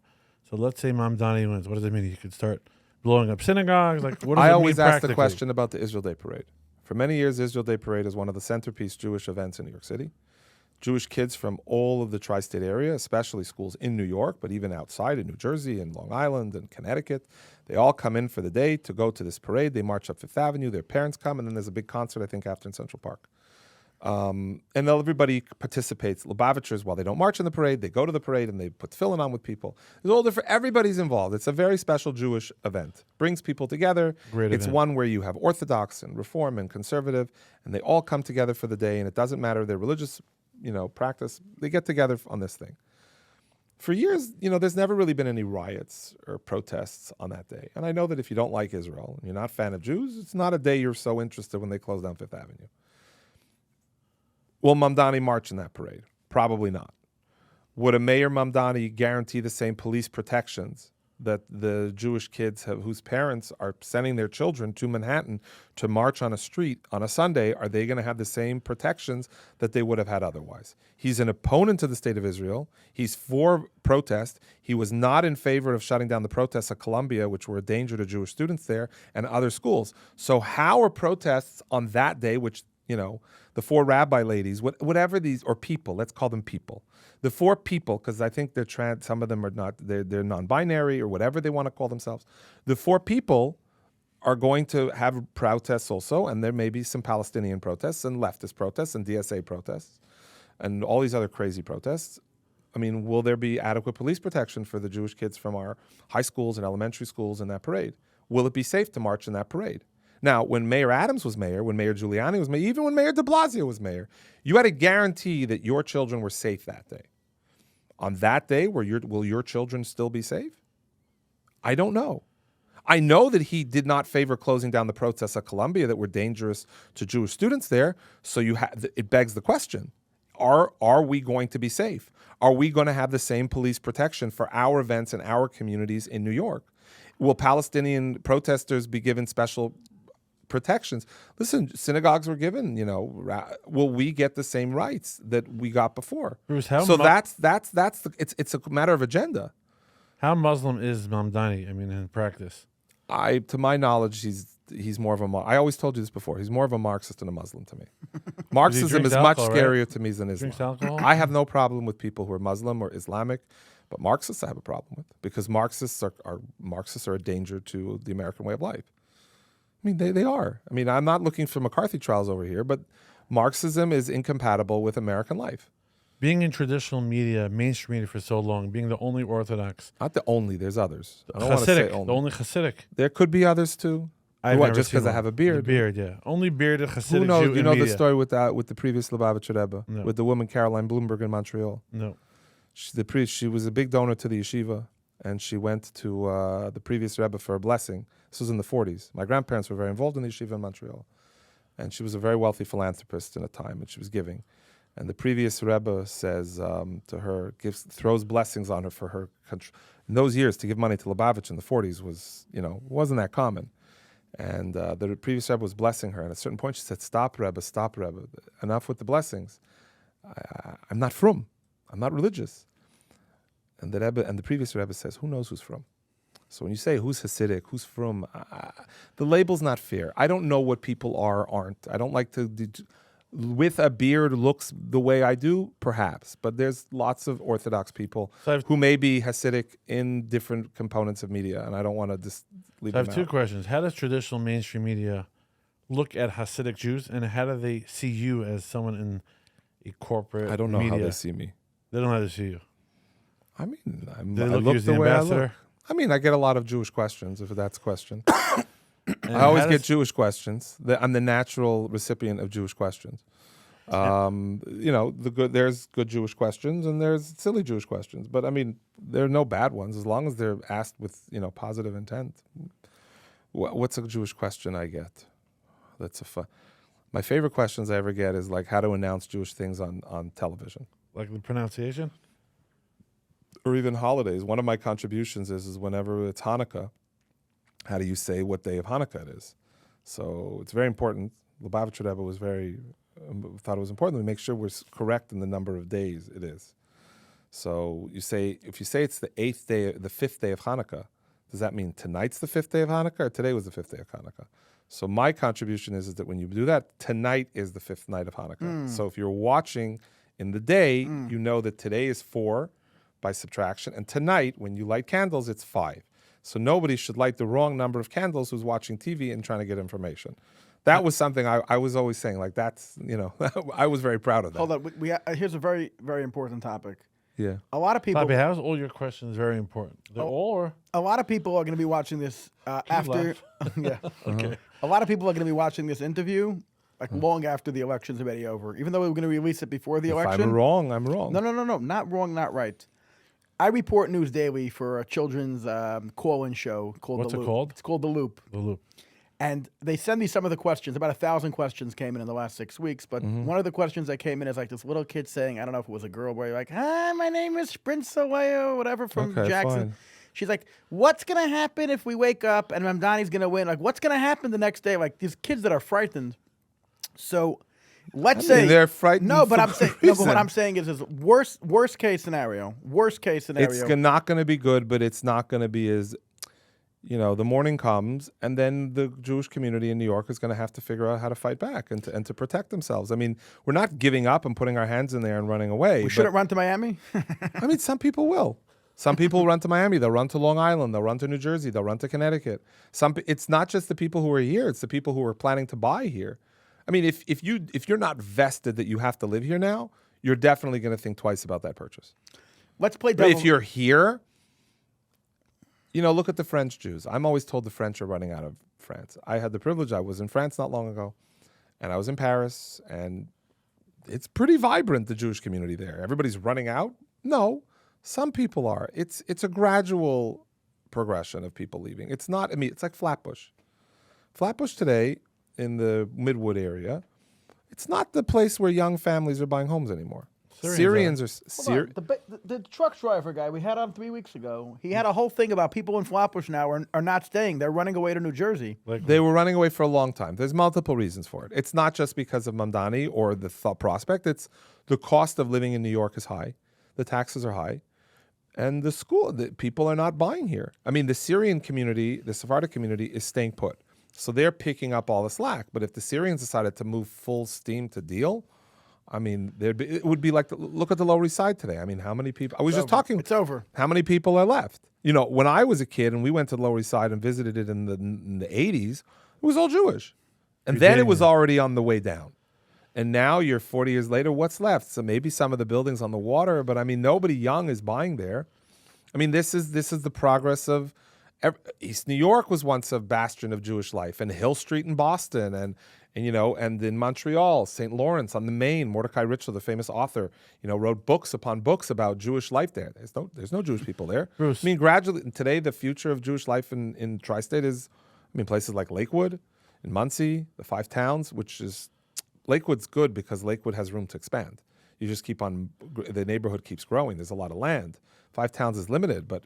So let's say Mamdani wins. What does that mean? He could start blowing up synagogues? What does I it always mean ask practically? the question about the Israel Day Parade. For many years, Israel Day Parade is one of the centerpiece Jewish events in New York City. Jewish kids from all of the tri-state area, especially schools in New York, but even outside in New Jersey and Long Island and Connecticut, they all come in for the day to go to this parade. They march up Fifth Avenue. Their parents come, and then there's a big concert, I think, after in Central Park. And everybody participates. Lubavitchers, while they don't march in the parade, they go to the parade and they put tefillin on with people. There's all different. Everybody's involved. It's a very special Jewish event. Brings people together. Great It's event. one where you have Orthodox and Reform and Conservative, and they all come together for the day. And it doesn't matter their religious, practice. They get together on this thing. For years, there's never really been any riots or protests on that day. And I know that if you don't like Israel and you're not a fan of Jews, it's not a day you're so interested when they close down Fifth Avenue. Will Mamdani march in that parade? Probably not. Would a Mayor Mamdani guarantee the same police protections that the Jewish kids whose parents are sending their children to Manhattan to march on a street on a Sunday? Are they going to have the same protections that they would have had otherwise? He's an opponent to the state of Israel. He's for protest. He was not in favor of shutting down the protests at Columbia, which were a danger to Jewish students there and other schools. So how are protests on that day, which, the four rabbi ladies, whatever these, or people, let's call them people. The four people, because I think they're trans, some of them are not, they're non-binary or whatever they want to call themselves. The four people are going to have protests also, and there may be some Palestinian protests and leftist protests and DSA protests and all these other crazy protests. I mean, will there be adequate police protection for the Jewish kids from our high schools and elementary schools in that parade? Will it be safe to march in that parade? Now, when Mayor Adams was mayor, when Mayor Giuliani was mayor, even when Mayor de Blasio was mayor, you had a guarantee that your children were safe that day. On that day, will your children still be safe? I don't know. I know that he did not favor closing down the protests at Columbia that were dangerous to Jewish students there. So it begs the question, are we going to be safe? Are we going to have the same police protection for our events and our communities in New York? Will Palestinian protesters be given special protections? Listen, synagogues were given, will we get the same rights that we got before? Bruce, it's a matter of agenda. How Muslim is Mamdani, in practice? To my knowledge, he's more of I always told you this before. He's more of a Marxist than a Muslim to me. Marxism is much scarier to me than Islam. Drinks alcohol? I have no problem with people who are Muslim or Islamic, but Marxists I have a problem with because Marxists are a danger to the American way of life. They are. I'm not looking for McCarthy trials over here, but Marxism is incompatible with American life. Being in traditional media, mainstream media for so long, being the only Orthodox. Not the only, there's others. I don't want to say only. The only Hasidic. There could be others too. Just because I have a beard? The beard, yeah. Only bearded Hasidic Who knows? Jew You in know media. the story with the previous Lubavitcher Rebbe, No. with the woman Caroline Bloomberg in Montreal. No. She was a big donor to the yeshiva, and she went to the previous Rebbe for a blessing. This was in the 40s. My grandparents were very involved in the yeshiva in Montreal. And she was a very wealthy philanthropist in a time, and she was giving. And the previous Rebbe says to her, throws blessings on her for her country. In those years, to give money to Lubavitch in the 40s wasn't that common. And the previous Rebbe was blessing her. And at a certain point, she said, stop, Rebbe, enough with the blessings. I'm not frum. I'm not religious. And the previous Rebbe says, who knows who's frum? So when you say who's Hasidic, who's frum, the label's not fair. I don't know what people aren't. I don't like to... with a beard looks the way I do, perhaps. But there's lots of Orthodox people who may be Hasidic in different components of media, and I don't want to just leave them out. I have two questions. How does traditional mainstream media look at Hasidic Jews, and how do they see you as someone in a corporate I don't know media? how they see me. They don't know how to see you. I mean, I look look as the the way I ambassador? look. I mean, I get a lot of Jewish questions, if that's a question. And I always how get does- Jewish questions. I'm the natural recipient of Jewish questions. There's good Jewish questions and there's silly Jewish questions. But I mean, there are no bad ones as long as they're asked with, positive intent. What's a Jewish question I get? That's my favorite questions I ever get is like how to announce Jewish things on television. Like the pronunciation? Or even holidays. One of my contributions is whenever it's Hanukkah, how do you say what day of Hanukkah it is? So it's very important. Lubavitcher Rebbe was thought it was important that we make sure we're correct in the number of days it is. So if you say it's the 5th day of Hanukkah, does that mean tonight's the 5th day of Hanukkah or today was the 5th day of Hanukkah? So my contribution is that when you do that, tonight is the 5th night of Hanukkah. So if you're watching in the day, you know that today is 4 by subtraction, and tonight, when you light candles, it's 5. So nobody should light the wrong number of candles who's watching TV and trying to get information. That was something I was always saying, like that's, I was very proud of that. Hold on. Here's a very, very important topic. Yeah. A lot of people. Clappy, how's all your questions very important? They're all. A lot of people are going to be watching this after. Yeah. Okay. A lot of people are going to be watching this interview long after the election's already over. Even though we were going to release it before the election. If I'm wrong, I'm wrong. No. Not wrong, not right. I report news daily for a children's call-in show called What's The it Loop. called? It's called The Loop. The loop. And they send me some of the questions. About 1,000 questions came in the last 6 weeks. But one of the questions that came in is like this little kid saying, I don't know if it was a girl, where you're like, hi, my name is Sprinsaleo, whatever, from Jackson. Fine. She's like, what's going to happen if we wake up and Mamdani's going to win? Like, what's going to happen the next day? Like, these kids that are frightened. So let's say they're frightened. No, but for I'm saying a no. But what reason. I'm saying is worst case scenario. Worst case scenario. It's not going to be good, but it's not going to be as, the morning comes, and then the Jewish community in New York is going to have to figure out how to fight back and to protect themselves. I mean, we're not giving up and putting our hands in there and running away. We shouldn't run to Miami. I mean, some people will. Some people run to Miami. They'll run to Long Island. They'll run to New Jersey. They'll run to Connecticut. It's not just the people who are here. It's the people who are planning to buy here. I mean, if you're not vested that you have to live here now, you're definitely going to think twice about that purchase. Let's play But devil. if you're here, look at the French Jews. I'm always told the French are running out of France. I had the privilege. I was in France not long ago, and I was in Paris, and it's pretty vibrant, the Jewish community there. Everybody's running out? No. Some people are. It's a gradual progression of people leaving. It's not, it's like Flatbush. Flatbush today in the Midwood area, it's not the place where young families are buying homes anymore. Syrians are Hold on. The truck driver guy we had on 3 weeks ago, he had a whole thing about people in Flatbush now are not staying. They're running away to New Jersey. They were running away for a long time. There's multiple reasons for it. It's not just because of Mamdani or the thought prospect. It's the cost of living in New York is high. The taxes are high. And the people are not buying here. I mean, the Syrian community, the Sephardic community is staying put. So they're picking up all the slack. But if the Syrians decided to move full steam to deal, I mean, it would be like, look at the Lower East Side today. I mean, how many people, It's over. How many people are left? When I was a kid and we went to the Lower East Side and visited it in the 80s, it was all Jewish. And then it was already on the way down. And now you're 40 years later, what's left? So maybe some of the buildings on the water, but I mean, nobody young is buying there. I mean, this is the progress of East New York was once a bastion of Jewish life, and Hill Street in Boston, and in Montreal, St. Lawrence on the Main. Mordecai Richler, the famous author, wrote books upon books about Jewish life there. There's no Jewish people there. Bruce. I mean, gradually today, the future of Jewish life in Tri-State is, places like Lakewood, in Muncie, the 5 towns, which is Lakewood's good because Lakewood has room to expand. You just keep on, the neighborhood keeps growing. There's a lot of land. 5 towns is limited, but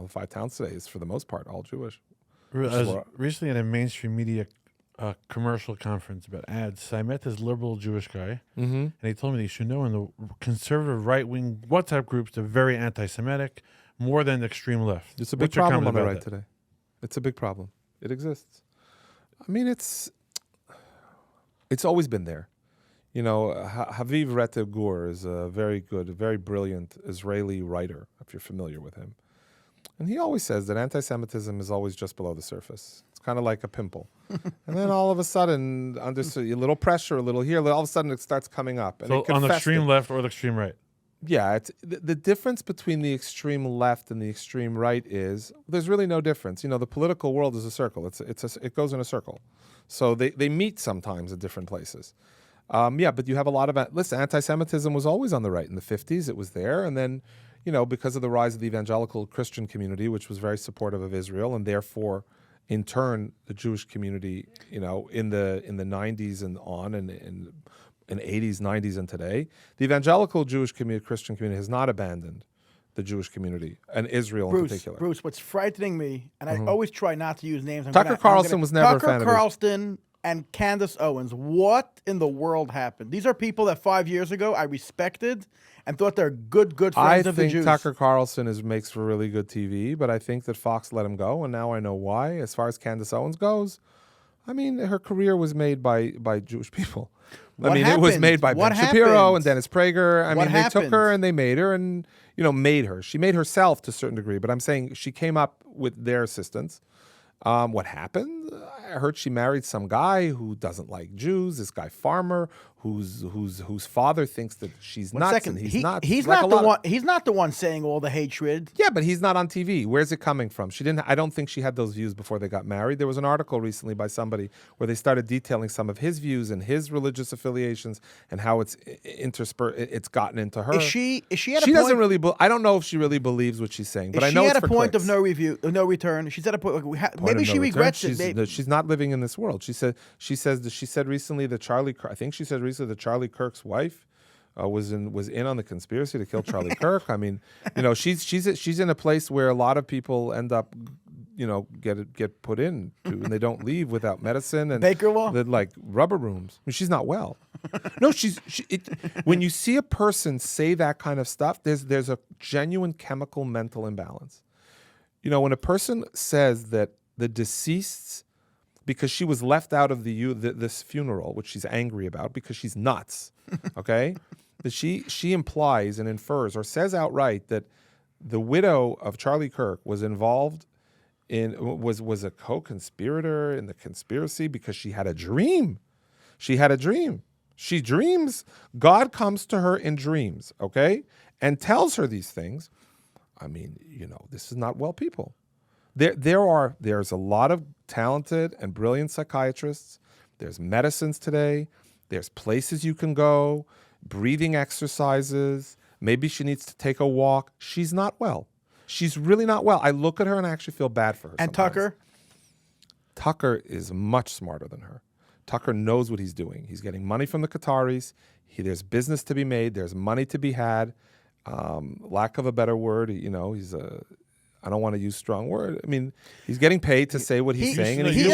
5 towns today is for the most part all Jewish. I was recently at a mainstream media commercial conference about ads. So I met this liberal Jewish guy, and he told me you should know in the conservative right-wing WhatsApp groups, they're very anti-Semitic, more than the extreme left. It's a big What's your problem on comment the about right that? today. It's a big problem. It exists. I mean, it's always been there. Haviv Retev Gur is a very good, very brilliant Israeli writer, if you're familiar with him. And he always says that anti-Semitism is always just below the surface. It's kind of like a pimple. And then all of a sudden, under a little pressure, a little here, all of a sudden it starts coming up. And So it can on the fester. extreme left or the extreme right? Yeah, it's the difference between the extreme left and the extreme right is there's really no difference. The political world is a circle. It goes in a circle. So they meet sometimes at different places. But you have a lot of anti-Semitism was always on the right in the 50s. It was there, and then because of the rise of the evangelical Christian community, which was very supportive of Israel, and therefore, in turn, the Jewish community, in the 90s and on, and in 80s, 90s, and today, the evangelical Jewish community, Christian community, has not abandoned the Jewish community and Israel in particular. Bruce, what's frightening me, and I always try not to use names. Tucker Carlson was never a fan of Tucker Carlson and Candace Owens. What in the world happened? These are people that 5 years ago I respected and thought they're good friends of the Jews. I think Tucker Carlson makes for really good TV, but I think that Fox let him go, and now I know why. As far as Candace Owens goes, I mean, her career was made by Jewish people. It was made by Ben Shapiro and Dennis Prager. They took her and they made her and, made her. She made herself to a certain degree, but I'm saying she came up with their assistance. What happened? I heard she married some guy who doesn't like Jews. This guy Farmer, whose father thinks that she's nuts. Second. And he's not. He's like not the one. He's not the one saying all the hatred. Yeah, but he's not on TV. Where's it coming from? She didn't. I don't think she had those views before they got married. There was an article recently by somebody where they started detailing some of his views and his religious affiliations and how it's it's gotten into her. Is she at a She point? doesn't really. I don't know if she really believes what she's saying, but I know she it's at a for point clicks. of no return. She's at a point. Maybe she regrets it. She's not living in this world. She said recently that Charlie Kirk's wife was in on the conspiracy to kill Charlie Kirk. I mean, she's in a place where a lot of people end up, get put in to, and they don't leave without medicine and Baker law, like rubber rooms. I mean, she's not well. No, when you see a person say that kind of stuff, there's a genuine chemical mental imbalance. When a person says that the deceased's, because she was left out of this funeral, which she's angry about because she's nuts, okay? That she implies and infers or says outright that the widow of Charlie Kirk was involved was a co-conspirator in the conspiracy because she had a dream. She had a dream. She dreams. God comes to her in dreams, okay? And tells her these things. I mean, this is not well people. There's a lot of talented and brilliant psychiatrists. There's medicines today. There's places you can go, breathing exercises. Maybe she needs to take a walk. She's not well. She's really not well. I look at her and I actually feel bad for her. And sometimes. Tucker is much smarter than her. Tucker knows what he's doing. He's getting money from the Qataris. There's business to be made. There's money to be had. Lack of a better word, he's a... I don't want to use strong word. I mean, he's getting paid to say what he's saying. He went use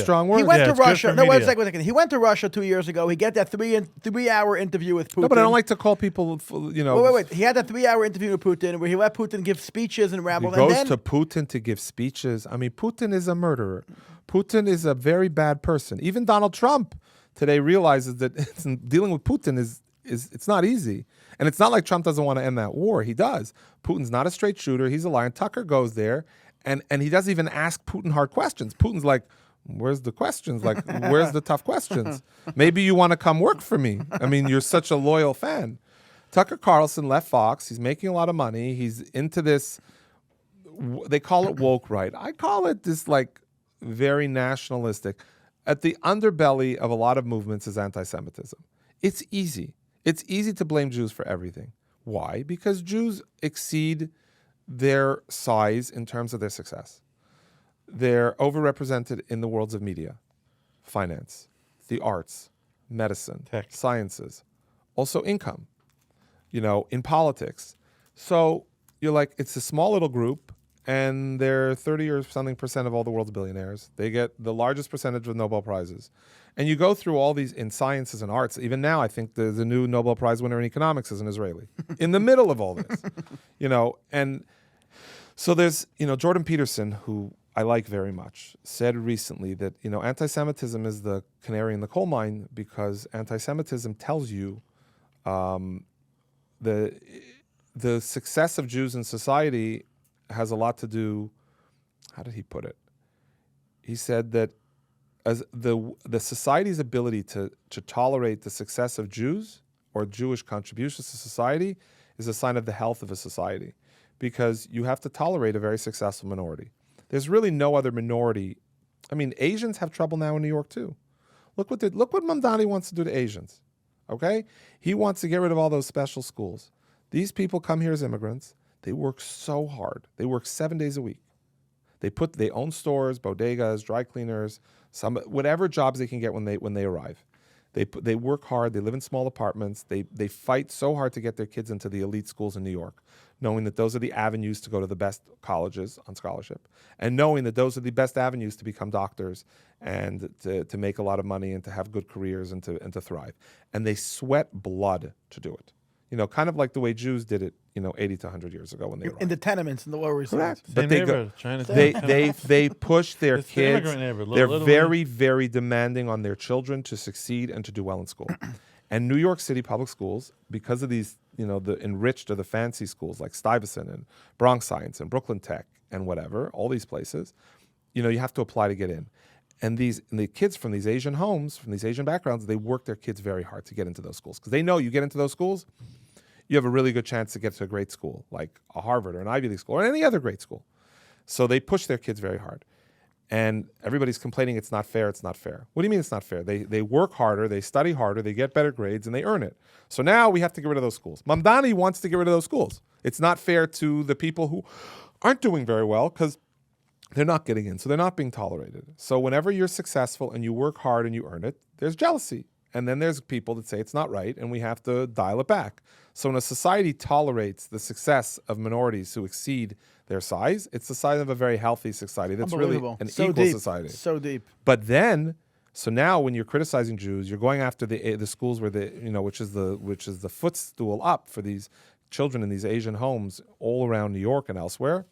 strong words. He went to it's Russia. good for No, wait a media. second. He went to Russia 2 years ago. He got that 3-hour interview with Putin. No, but I don't like to call people, Wait. He had that 3-hour interview with Putin where he let Putin give speeches and ramble. He goes to Putin to give speeches. I mean, Putin is a murderer. Putin is a very bad person. Even Donald Trump today realizes that dealing with Putin is it's not easy. And it's not like Trump doesn't want to end that war. He does. Putin's not a straight shooter. He's a liar. Tucker goes there, and he doesn't even ask Putin hard questions. Putin's like, where's the questions? Like, where's the tough questions? Maybe you want to come work for me. I mean, you're such a loyal fan. Tucker Carlson left Fox. He's making a lot of money. He's into this, they call it woke right. I call it this like very nationalistic. At the underbelly of a lot of movements is anti-Semitism. It's easy. It's easy to blame Jews for everything. Why? Because Jews exceed their size in terms of their success. They're overrepresented in the worlds of media, finance, the arts, medicine, tech, sciences, also income, in politics. So you're like, it's a small little group, and they're 30 or something percent of all the world's billionaires. They get the largest percentage of Nobel Prizes. And you go through all these in sciences and arts. Even now, I think the new Nobel Prize winner in economics is an Israeli. In the middle of all this, and so there's, Jordan Peterson, who I like very much, said recently that, anti-Semitism is the canary in the coal mine because anti-Semitism tells you the success of Jews in society has a lot to do, how did he put it? He said that as the society's ability to tolerate the success of Jews or Jewish contributions to society is a sign of the health of a society, because you have to tolerate a very successful minority. There's really no other minority. I mean, Asians have trouble now in New York too. Look what Mamdani wants to do to Asians. Okay? He wants to get rid of all those special schools. These people come here as immigrants. They work so hard. They work 7 days a week. They own stores, bodegas, dry cleaners, whatever jobs they can get when they arrive. They work hard. They live in small apartments. They fight so hard to get their kids into the elite schools in New York, knowing that those are the avenues to go to the best colleges on scholarship, and knowing that those are the best avenues to become doctors and to make a lot of money and to have good careers and to thrive. And they sweat blood to do it. Kind of like the way Jews did it, 80 to 100 years ago when they arrived. In the tenements in the Lower East Side. Correct. Same But neighborhood, they push their It's the kids. immigrant neighborhood, They're Little very, very demanding on their children to succeed and to do well in school. And New York City public schools, because of these, the enriched or the fancy schools like Stuyvesant and Bronx Science and Brooklyn Tech and whatever, all these places, you have to apply to get in. And the kids from these Asian homes, from these Asian backgrounds, they work their kids very hard to get into those schools, because they know you get into those schools, you have a really good chance to get to a great school, like a Harvard or an Ivy League school or any other great school. So they push their kids very hard. And everybody's complaining it's not fair, it's not fair. What do you mean it's not fair? They work harder, they study harder, they get better grades, and they earn it. So now we have to get rid of those schools. Mamdani wants to get rid of those schools. It's not fair to the people who aren't doing very well because they're not getting in, so they're not being tolerated. So whenever you're successful and you work hard and you earn it, there's jealousy. And then there's people that say it's not right and we have to dial it back. So when a society tolerates the success of minorities who exceed their size, it's the sign of a very healthy society. That's really an equal deep. society. So deep. But then, so now when you're criticizing Jews, you're going after the schools where which is the footstool up for these children in these Asian homes all around New York and elsewhere.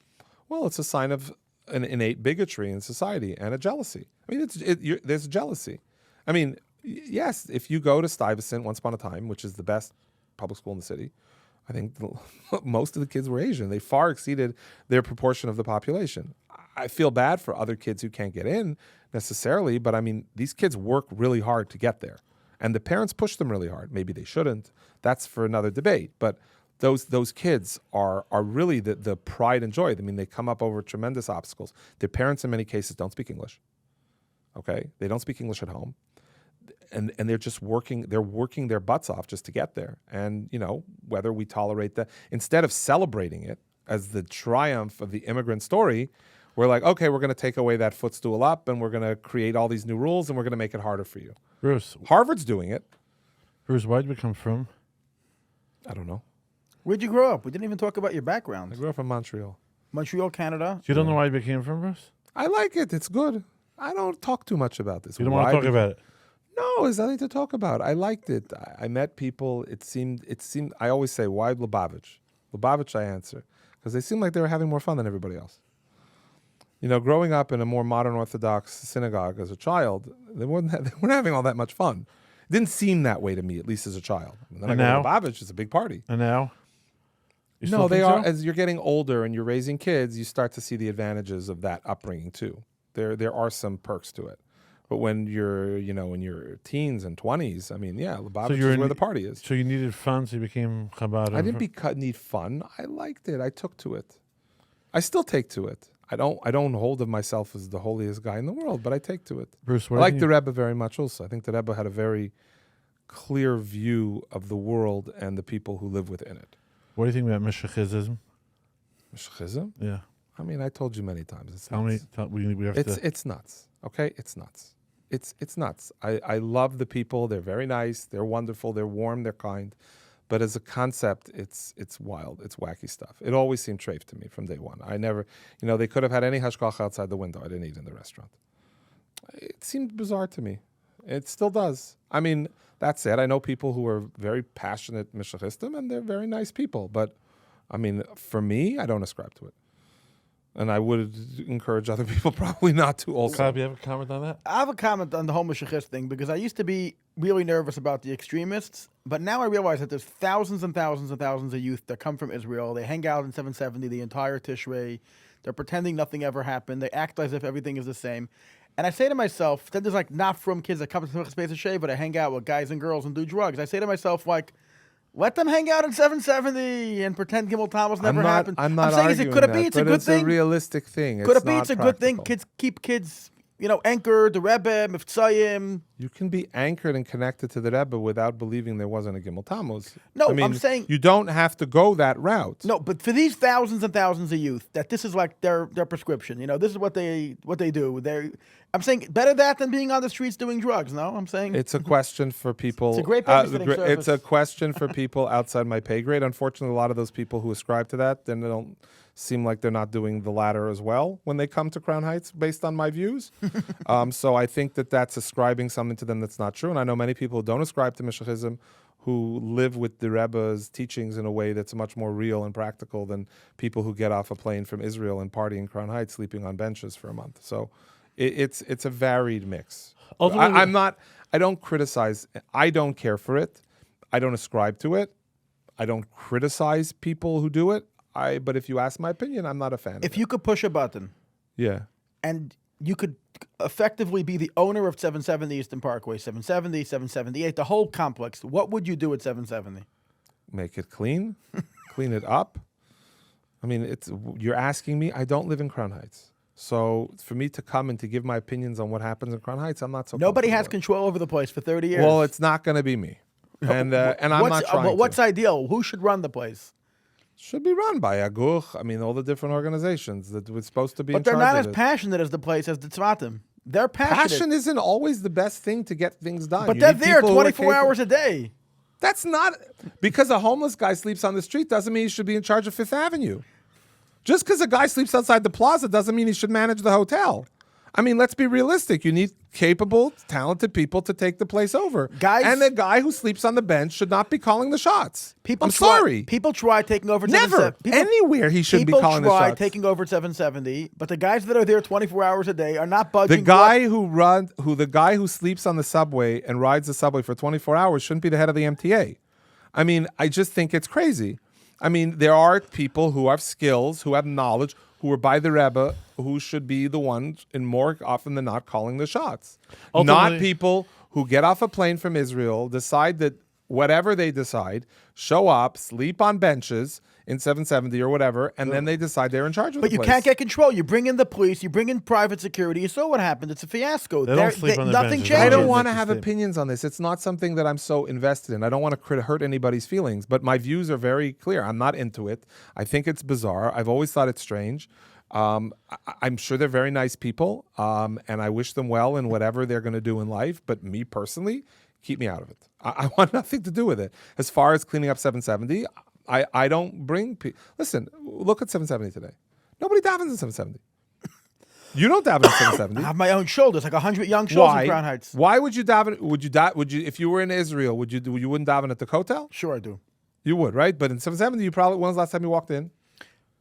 Well, it's a sign of an innate bigotry in society and a jealousy. I mean, there's jealousy. I mean, yes, if you go to Stuyvesant once upon a time, which is the best public school in the city, I think most of the kids were Asian. They far exceeded their proportion of the population. I feel bad for other kids who can't get in necessarily, but I mean, these kids work really hard to get there. And the parents push them really hard. Maybe they shouldn't. That's for another debate. But those kids are really the pride and joy. I mean, they come up over tremendous obstacles. Their parents, in many cases, don't speak English. Okay? They don't speak English at home. And they're just working their butts off just to get there. And, whether we tolerate that, instead of celebrating it as the triumph of the immigrant story, we're like, okay, we're going to take away that footstool up and we're going to create all these new rules and we're going to make it harder for you. Bruce, Harvard's doing it. Bruce, where'd you come from? I don't know. Where'd you grow up? We didn't even talk about your background. I grew up in Montreal. Montreal, Canada. You don't know why you became from, Bruce? I like it. It's good. I don't talk too much about this. You don't want to talk about it? No, there's nothing to talk about. I liked it. I met people. It seemed. I always say, why Lubavitch? Lubavitch, I answer, because they seemed like they were having more fun than everybody else. Growing up in a more modern Orthodox synagogue as a child, they weren't having all that much fun. It didn't seem that way to me, at least as a child. And then And I go now? to Lubavitch, it's a big party. And now? You No, still they think are. so? As you're getting older and you're raising kids, you start to see the advantages of that upbringing too. There are some perks to it. But when you're, in your teens and 20s, I mean, yeah, Lubavitch is where the party is. So you needed fun, so you became Chabad. I didn't need fun. I liked it. I took to it. I still take to it. I don't hold of myself as the holiest guy in the world, but I take to it. Bruce, I like the Rebbe very much also. I think the Rebbe had a very clear view of the world and the people who live within it. What do you think about Meshachizism? Meshachizm? Yeah. I mean, I told you many times. It's Tell me. nuts. We have to. It's nuts. Okay? It's nuts. it's nuts. I love the people. They're very nice. They're wonderful. They're warm. They're kind. But as a concept, it's wild. It's wacky stuff. It always seemed treif to me from day one. I never, they could have had any hashgacha outside the window. I didn't eat in the restaurant. It seemed bizarre to me. It still does. I mean, that said, I know people who are very passionate mishachistim, and they're very nice people. But, I mean, for me, I don't ascribe to it. And I would encourage other people probably not to also. Clappy, you have a comment on that? I have a comment on the whole Meshachist thing because I used to be really nervous about the extremists, but now I realize that there's thousands and thousands and thousands of youth that come from Israel. They hang out in 770 the entire Tishrei. They're pretending nothing ever happened. They act as if everything is the same. And I say to myself, then there's like not from kids that come to the space of shave, but I hang out with guys and girls and do drugs. I say to myself, like, let them hang out in 770 and pretend Gimel Tammuz never happened. I'm not saying, arguing could it be that, it's a but good it's thing? a realistic thing. Could it be not it's a good thing? practical. Keep kids, anchored, the Rebbe, Miftzayim. You can be anchored and connected to the Rebbe without believing there wasn't a Gimel Tammuz. No, I mean, I'm saying- you don't have to go that route. No, but for these thousands and thousands of youth, that this is like their prescription. This is what they do. I'm saying better that than being on the streets doing drugs. No, I'm saying It's a question for people. It's a great babysitting service. It's a question for people outside my pay grade. Unfortunately, a lot of those people who ascribe to that, then they don't seem like they're not doing the latter as well when they come to Crown Heights, based on my views. So I think that's ascribing something to them that's not true. And I know many people who don't ascribe to Mishachism who live with the Rebbe's teachings in a way that's much more real and practical than people who get off a plane from Israel and party in Crown Heights, sleeping on benches for a month. So it's a varied mix. Ultimately- I don't criticize. I don't care for it. I don't ascribe to it. I don't criticize people who do it. But if you ask my opinion, I'm not a fan of it. if you could push a button Yeah. and you could effectively be the owner of 770 Eastern Parkway, 770, 778, the whole complex, what would you do at 770? Make it clean, clean it up. I mean, you're asking me. I don't live in Crown Heights. So for me to come and to give my opinions on what happens in Crown Heights, I'm not so Nobody comfortable has with. control over the place for 30 years. Well, it's not going to be me. And I'm not trying What's to. ideal? Who should run the place? Should be run by Aguch. I mean, all the different organizations that were supposed to be But in they're charge not of as it. passionate as the place as the Tzvatim. They're passionate. Passion isn't always the best thing to get things done. But You they're need there people who are 24 capable. hours a day. That's not because a homeless guy sleeps on the street doesn't mean he should be in charge of Fifth Avenue. Just because a guy sleeps outside the plaza doesn't mean he should manage the hotel. I mean, let's be realistic. You need capable, talented people to take the place over. Guys- and the guy who sleeps on the bench should not be calling the shots. I'm try- sorry. People try taking over. Never. 770. Anywhere he should be calling the People try shots. taking over 770, but the guys that are there 24 hours a day are not The budging. guy the guy who sleeps on the subway and rides the subway for 24 hours shouldn't be the head of the MTA. I mean, I just think it's crazy. I mean, there are people who have skills, who have knowledge, who are by the Rebbe, who should be the ones, and more often than not, calling the shots. Not Ultimately- people who get off a plane from Israel, decide that whatever they decide, show up, sleep on benches in 770 or whatever, and then they decide they're in charge of But the you place. can't get control. You bring in the police. You bring in private security. You saw what happened. It's a fiasco. They don't sleep on the nothing benches. changes. I don't Changes. want to Make a have statement. opinions on this. It's not something that I'm so invested in. I don't want to hurt anybody's feelings, but my views are very clear. I'm not into it. I think it's bizarre. I've always thought it's strange. I'm sure they're very nice people, and I wish them well in whatever they're going to do in life. But me personally, keep me out of it. I want nothing to do with it. As far as cleaning up 770, I don't bring people. Listen, look at 770 today. Nobody davens in 770. You don't daven in 770. I have my own shoulders, like 100 young children in Crown Heights. Why would you daven? Would you if you were in Israel? You wouldn't daven at the Kotel? Sure, I do. You would, right? But in 770, you probably. When was the last time you walked in?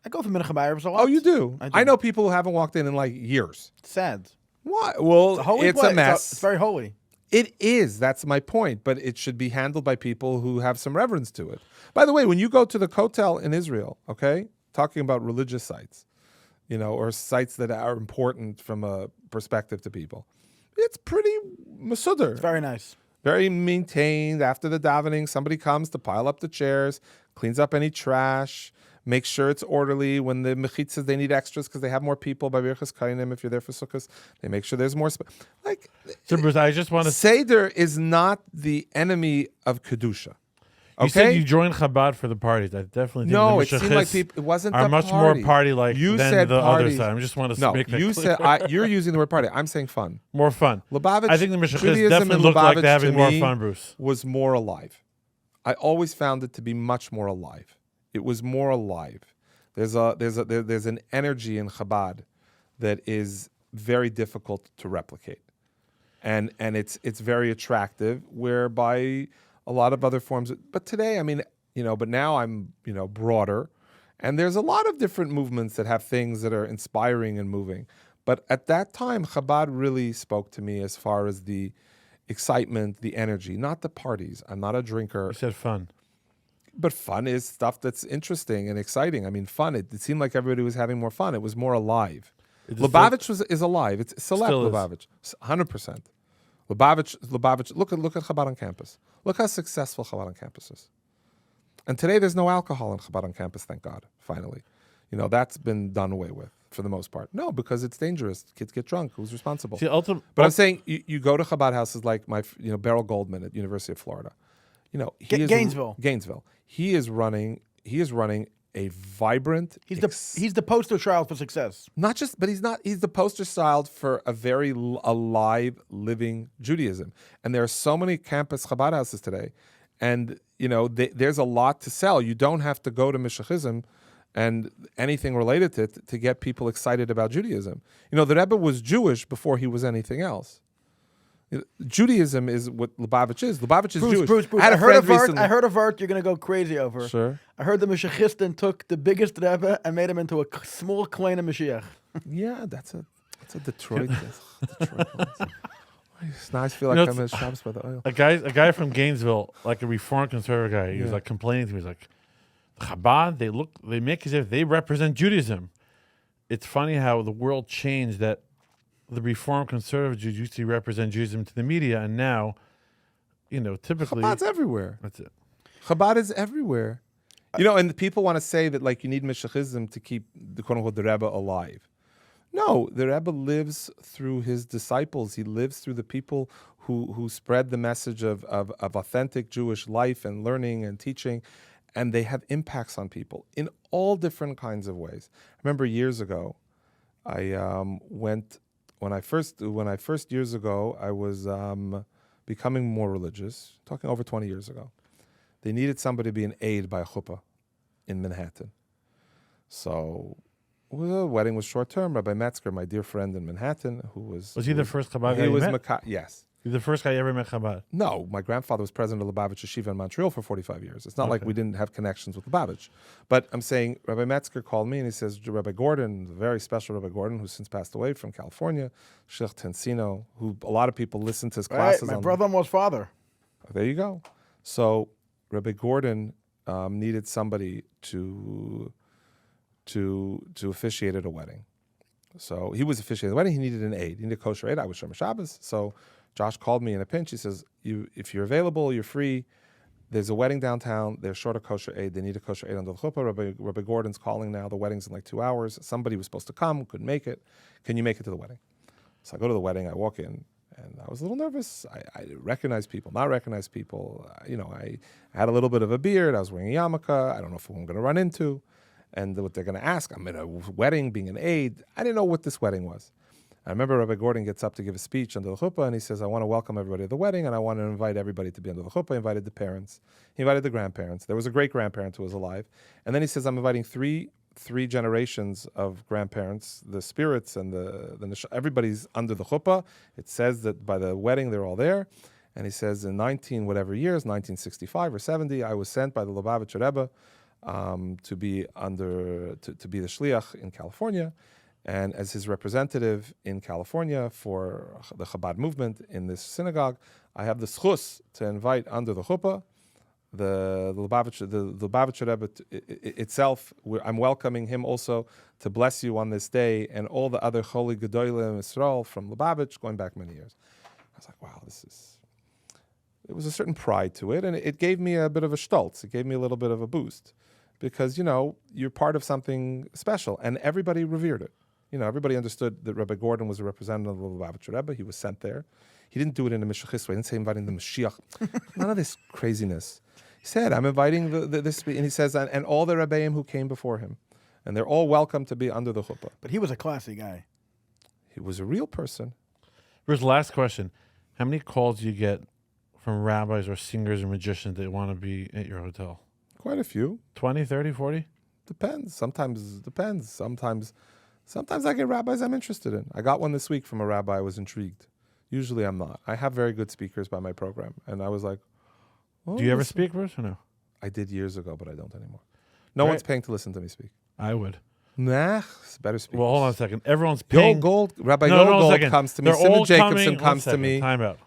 I go for Mincha Ma'ariv a lot. Oh, you do. I do. I know people who haven't walked in like years. It's sad. Why? Well, It's a holy it's place. a mess. It's very holy. It is. That's my point. But it should be handled by people who have some reverence to it. By the way, when you go to the Kotel in Israel, okay, talking about religious sites, or sites that are important from a perspective to people, it's pretty masudar. It's very nice. Very maintained. After the davening, somebody comes to pile up the chairs, cleans up any trash, makes sure it's orderly. When the mechitzas, they need extras because they have more people. By Birchas Kainim, if you're there for sukkahs, they make sure there's more. So, Bruce, I just want to Seder is not the enemy of kedusha. You said Okay? you joined Chabad for the parties. I definitely think No, the it seemed like Meshachis people. It wasn't are the much party. more party-like You than said the other parties. side. I just want to No, make that you clear. said you're using the word party. I'm saying fun. More fun. Lubavitch, I think the Meshachis Judaism definitely in look like Lubavitch they're having to more me fun, Bruce. was more alive. I always found it to be much more alive. It was more alive. There's an energy in Chabad that is very difficult to replicate, and it's very attractive. Whereby a lot of other forms, but today, I mean, but now I'm broader, and there's a lot of different movements that have things that are inspiring and moving. But at that time, Chabad really spoke to me as far as the excitement, the energy, not the parties. I'm not a drinker. You said fun. But fun is stuff that's interesting and exciting. I mean, fun. It seemed like everybody was having more fun. It was more alive. It just Lubavitch is alive. It's select Still is. Lubavitch, 100%. Lubavitch. Look at Chabad on campus. Look how successful Chabad on campus is. And today there's no alcohol in Chabad on campus. Thank God. Finally, that's been done away with for the most part. No, because it's dangerous. Kids get drunk. Who's responsible? See, But I'm saying you go to Chabad houses like Beryl Goldman at University of Florida. He is Gainesville. He is running a vibrant. He's the poster child for success. Not just, but he's not. He's the poster child for a very alive, living Judaism. And there are so many campus Chabad houses today, and there's a lot to sell. You don't have to go to Meshachism and anything related to it to get people excited about Judaism. The Rebbe was Jewish before he was anything else. Judaism is what Lubavitch is. Lubavitch is Jewish. Bruce, I heard I heard a vert you're going to go crazy over. Sure. I heard the Meshachistin took the biggest Rebbe and made him into a small clan of Mashiach. Yeah, that's a Detroit. It's nice. I feel like I'm in Shabbos by the oil. a guy from Gainesville, like a Reformed conservative guy, he was like complaining to me. He's like, Chabad, they make as if they represent Judaism. It's funny how the world changed, that the Reformed conservative Jews used to represent Judaism to the media, and now, typically Chabad's everywhere. That's it. Chabad is everywhere. And the people want to say that like you need Meshachism to keep the quote unquote the Rebbe alive. No, the Rebbe lives through his disciples. He lives through the people who spread the message of authentic Jewish life and learning and teaching, and they have impacts on people in all different kinds of ways. I remember years ago, I went. When I first years ago, I was becoming more religious, talking over 20 years ago. They needed somebody to be an aide by a chuppah in Manhattan. So the wedding was short term. Rabbi Metzger, my dear friend in Manhattan, Was he the first Chabad guy you met? Yes. He's the first guy you ever met Chabad. No, my grandfather was president of Lubavitch Yeshiva in Montreal for 45 years. It's not like we didn't have connections with Lubavitch. But I'm saying Rabbi Metzger called me and he says, Rabbi Gordon, the very special Rabbi Gordon, who's since passed away from California, Sheikh Tensino, who a lot of people listen to his classes. My brother-in-law's father. There you go. So Rabbi Gordon needed somebody to officiate at a wedding. So he was officiating the wedding. He needed an aide. He needed a kosher aide. I was Shomer Shabbos. So Josh called me in a pinch. He says, if you're available, you're free. There's a wedding downtown. They're short a kosher aide. They need a kosher aide under the chuppah. Rabbi Gordon's calling now. The wedding's in like 2 hours. Somebody was supposed to come, couldn't make it. Can you make it to the wedding? So I go to the wedding. I walk in, and I was a little nervous. I recognize people, not recognize people. I had a little bit of a beard. I was wearing a yarmulke. I don't know who I'm going to run into and what they're going to ask. I'm in a wedding, being an aide. I didn't know what this wedding was. I remember Rabbi Gordon gets up to give a speech under the chuppah, and he says, I want to welcome everybody to the wedding, and I want to invite everybody to be under the chuppah. He invited the parents. He invited the grandparents. There was a great-grandparent who was alive. And then he says, I'm inviting three generations of grandparents, the spirits and everybody's under the chuppah. It says that by the wedding, they're all there. And he says, in 1965 or 70, I was sent by the Lubavitcher Rebbe to be the shliach in California. And as his representative in California for the Chabad movement in this synagogue, I have the schus to invite under the chuppah the Lubavitcher Rebbe itself. I'm welcoming him also to bless you on this day, and all the other holy Gedolim Yisrael from Lubavitch going back many years. I was like, wow, it was a certain pride to it, and it gave me a bit of a stolz. It gave me a little bit of a boost because, you're part of something special, and everybody revered it. Everybody understood that Rabbi Gordon was a representative of the Lubavitcher Rebbe. He was sent there. He didn't do it in a Meshachis way. He didn't say inviting the Mashiach. None of this craziness. He He said, I'm inviting this, and he says, and all the Rebbeim who came before him, and they're all welcome to be under the chuppah. But he was a classy guy. He was a real person. Bruce, last question. How many calls do you get from rabbis or singers or magicians that want to be at your hotel? Quite a few. 20, 30, 40? Depends. Sometimes it depends. Sometimes I get rabbis I'm interested in. I got one this week from a rabbi I was intrigued. Usually I'm not. I have very good speakers by my program. And I was like, oh, Do you ever speak, Bruce, or no? I did years ago, but I don't anymore. No Right. one's paying to listen to me speak. I would. Nah, it's better speakers. Well, hold on a second. Everyone's Yoel paying. Gold, Rabbi No, Yoel no, a Gold second. comes to me. They're Simon all Jacobson coming- comes one to me. second, Time out.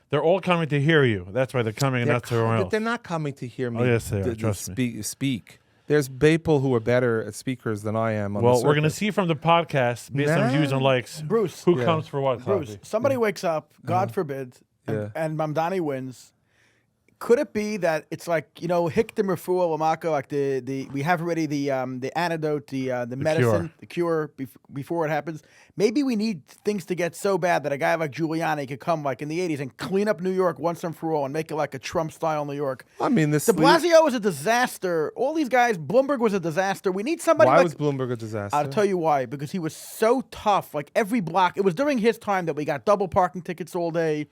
They're all coming to hear you. That's why they're coming and not to everyone else. They're not coming to hear me. Oh, yes, they are. Trust me. Speak. There's people who are better at speakers than I am. On Well, the we're going to circuit. see from the podcast, based on views and likes, Bruce. who Yeah. comes for what, Bruce, Clappy? somebody wakes up, God forbid, Yeah. and Mamdani wins. Could it be that it's like, Hikdim Refuah Lamaka, like we have already the antidote, the medicine, the cure before it happens? Maybe we need things to get so bad that a guy like Giuliani could come like in the 80s and clean up New York once and for all and make it like a Trump-style New York. I mean, this. De Blasio was a disaster. All these guys, Bloomberg was a disaster. We need somebody Why like... was Bloomberg a disaster? I'll tell you why. Because he was so tough. Like every block, it was during his time that we got double parking tickets all day.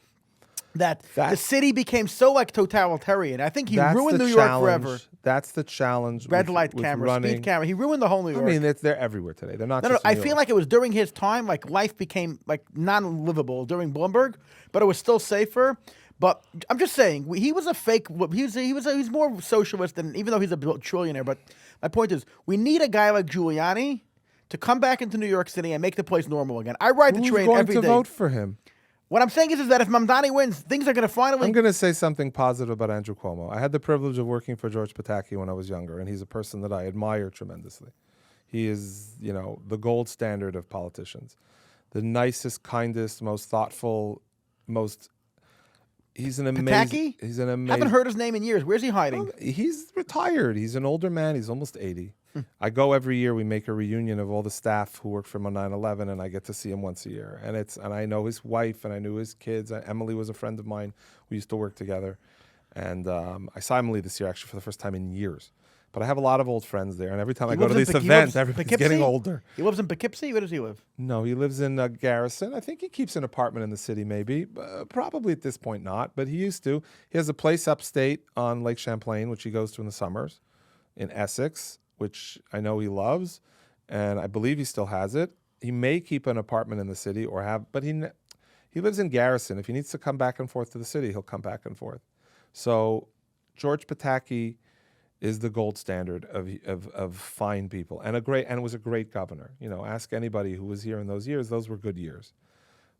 That the city became so like totalitarian. I think he That's ruined the New York challenge. forever. That's the challenge. Red with- light with camera, running. speed camera. He ruined the whole New York. I mean, they're everywhere today. They're not. no, just I in New feel York. like it was during his time, like life became like non-livable during Bloomberg, but it was still safer. But I'm just saying, he was a fake. He's more socialist than, even though he's a trillionaire. But my point is, we need a guy like Giuliani to come back into New York City and make the place normal again. I ride the Who's train going every to day. vote for him? What I'm saying is that if Mamdani wins, things are going to finally. I'm going to say something positive about Andrew Cuomo. I had the privilege of working for George Pataki when I was younger, and he's a person that I admire tremendously. He is, the gold standard of politicians. The nicest, kindest, most thoughtful, He's an amazing. Pataki? He's an amazing. Haven't heard his name in years. Where's he hiding? He's retired. He's an older man. He's almost 80. I go every year. We make a reunion of all the staff who worked for him on 9/11, and I get to see him once a year. And I know his wife, and I knew his kids. Emily was a friend of mine. We used to work together. And I saw Emily this year, actually, for the first time in years. But I have a lot of old friends there, and every time I go to this event, everybody's getting older. He lives in Poughkeepsie? Where does he live? No, he lives in Garrison. I think he keeps an apartment in the city, maybe. Probably at this point not, but he used to. He has a place upstate on Lake Champlain, which he goes to in the summers, in Essex, which I know he loves, and I believe he still has it. He may keep an apartment in the city but he lives in Garrison. If he needs to come back and forth to the city, he'll come back and forth. So George Pataki is the gold standard of fine people, and was a great governor. Ask anybody who was here in those years; those were good years.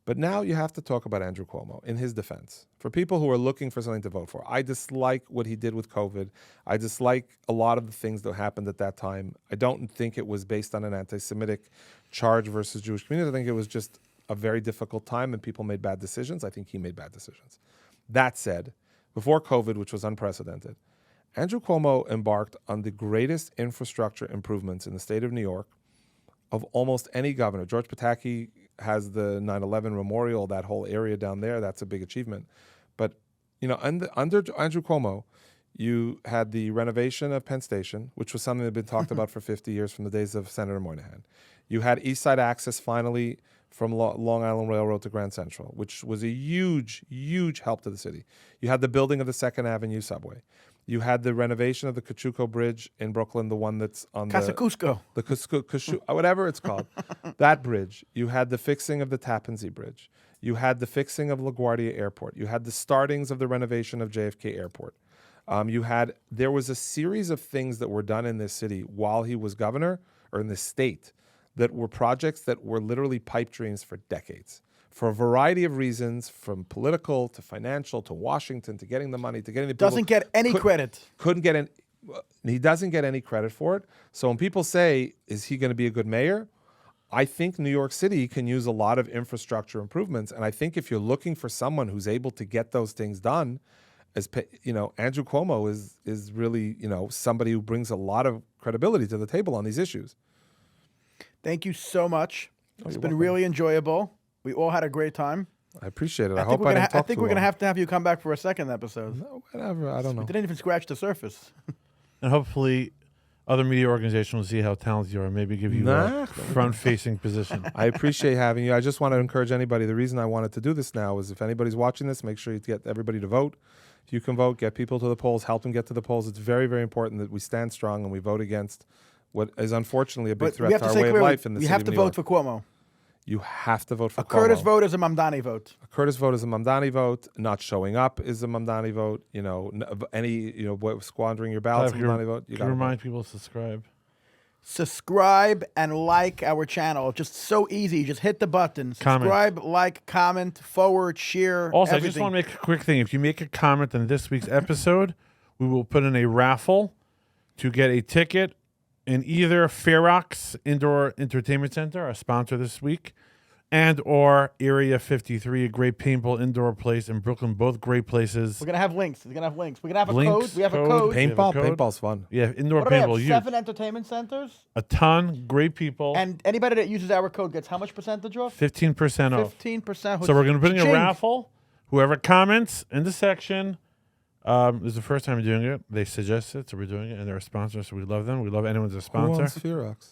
But now you have to talk about Andrew Cuomo in his defense. For people who are looking for something to vote for, I dislike what he did with COVID. I dislike a lot of the things that happened at that time. I don't think it was based on an anti-Semitic charge versus Jewish community. I think it was just a very difficult time and people made bad decisions. I think he made bad decisions. That said, before COVID, which was unprecedented, Andrew Cuomo embarked on the greatest infrastructure improvements in the state of New York of almost any governor. George Pataki has the 9/11 memorial, that whole area down there. That's a big achievement. But, under Andrew Cuomo, you had the renovation of Penn Station, which was something that had been talked about for 50 years from the days of Senator Moynihan. You had East Side access finally from Long Island Railroad to Grand Central, which was a huge, huge help to the city. You had the building of the 2nd Avenue subway. You had the renovation of the Cachuco Bridge in Brooklyn, the one that's on Casa Cusco. Whatever it's called, that bridge. You had the fixing of the Tappan Zee Bridge. You had the fixing of LaGuardia Airport. You had the startings of the renovation of JFK Airport. There was a series of things that were done in this city while he was governor, or in this state, that were projects that were literally pipe dreams for decades. For a variety of reasons, from political to financial to Washington to getting the money to getting the people. Doesn't get any credit. He doesn't get any credit for it. So when people say, is he going to be a good mayor? I think New York City can use a lot of infrastructure improvements. And I think if you're looking for someone who's able to get those things done, Andrew Cuomo is really, somebody who brings a lot of credibility to the table on these issues. Thank you so much. It's been welcome. really enjoyable. We all had a great time. I appreciate it. I I think hope we're I gonna. didn't talk I think too we're gonna long. have to have you come back for a second episode. No, whatever. I don't We know. didn't even scratch the surface. And hopefully, other media organizations will see how talented you are and maybe give you Nah. a front-facing position. I appreciate having you. I just want to encourage anybody. The reason I wanted to do this now is if anybody's watching this, make sure you get everybody to vote. If you can vote, get people to the polls, help them get to the polls. It's very, very important that we stand strong and we vote against what is unfortunately a big But we threat have to to our say way of clearly, life in the we city have of to New vote York. for Cuomo. You have to vote for A Curtis Cuomo. vote is a Mamdani vote. A Curtis vote is a Mamdani vote. Not showing up is a Mamdani vote. You know, squandering your ballots, Clive, Mamdani vote. Can You you got to remind people to subscribe? Subscribe and like our channel. Just so easy. Just hit the button. Comment. Subscribe, like, comment, forward, share. Also, everything. I just want to make a quick thing. If you make a comment on this week's episode, we will put in a raffle to get a ticket in either Fair Rocks Indoor Entertainment Center, our sponsor this week, and or Area 53, a great paintball indoor place in Brooklyn. Both great places. We're gonna have links. We're gonna have links. We're gonna have a Links, code. We have a code. code. Paint- Paintball. code? Paintball's fun. Yeah, indoor What do we have? paintball. Huge. 7 entertainment centers. A ton. Great people. And anybody that uses our code gets how much percentage off? 15% off. 15%. So we're going to put in a Ching. raffle. Whoever comments in the section, this is the first time we're doing it. They suggest it, so we're doing it, and they're a sponsor, so we love them. We love anyone who's a Who sponsor. owns Ferox?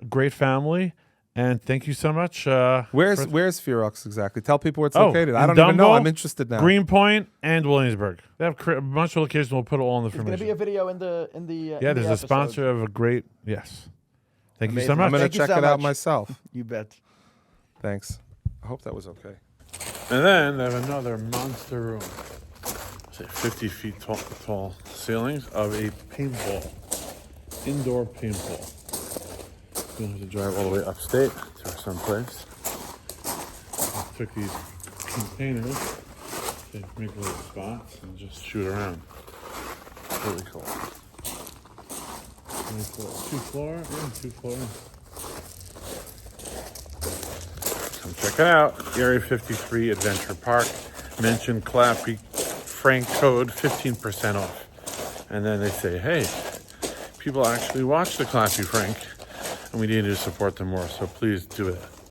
Great family, and thank you so much. Where's for- Ferox exactly? Tell people where it's Oh, located. I in don't even know. Dumbo, I'm interested now. Greenpoint and Williamsburg. They have a bunch of locations. We'll put it all in the There's gonna be a information. video in the Yeah, in the there's a episode. sponsor of a great. Yes. Thank you so Amazing. much. I'm going Thank to you check so it out much. myself. You bet. Thanks. I hope that was okay. And then they have another monster room. Say 50 feet tall ceilings of a paintball, indoor paintball. You don't have to drive all the way upstate to someplace. I took these containers, they make little spots and just shoot around. Really cool. Really cool. Two floor. Come check it out. Area 53 Adventure Park. Mention Clappy Frank code 15% off. And then they say, hey, people actually watch the Clappy Frank and we need to support them more. So please do it.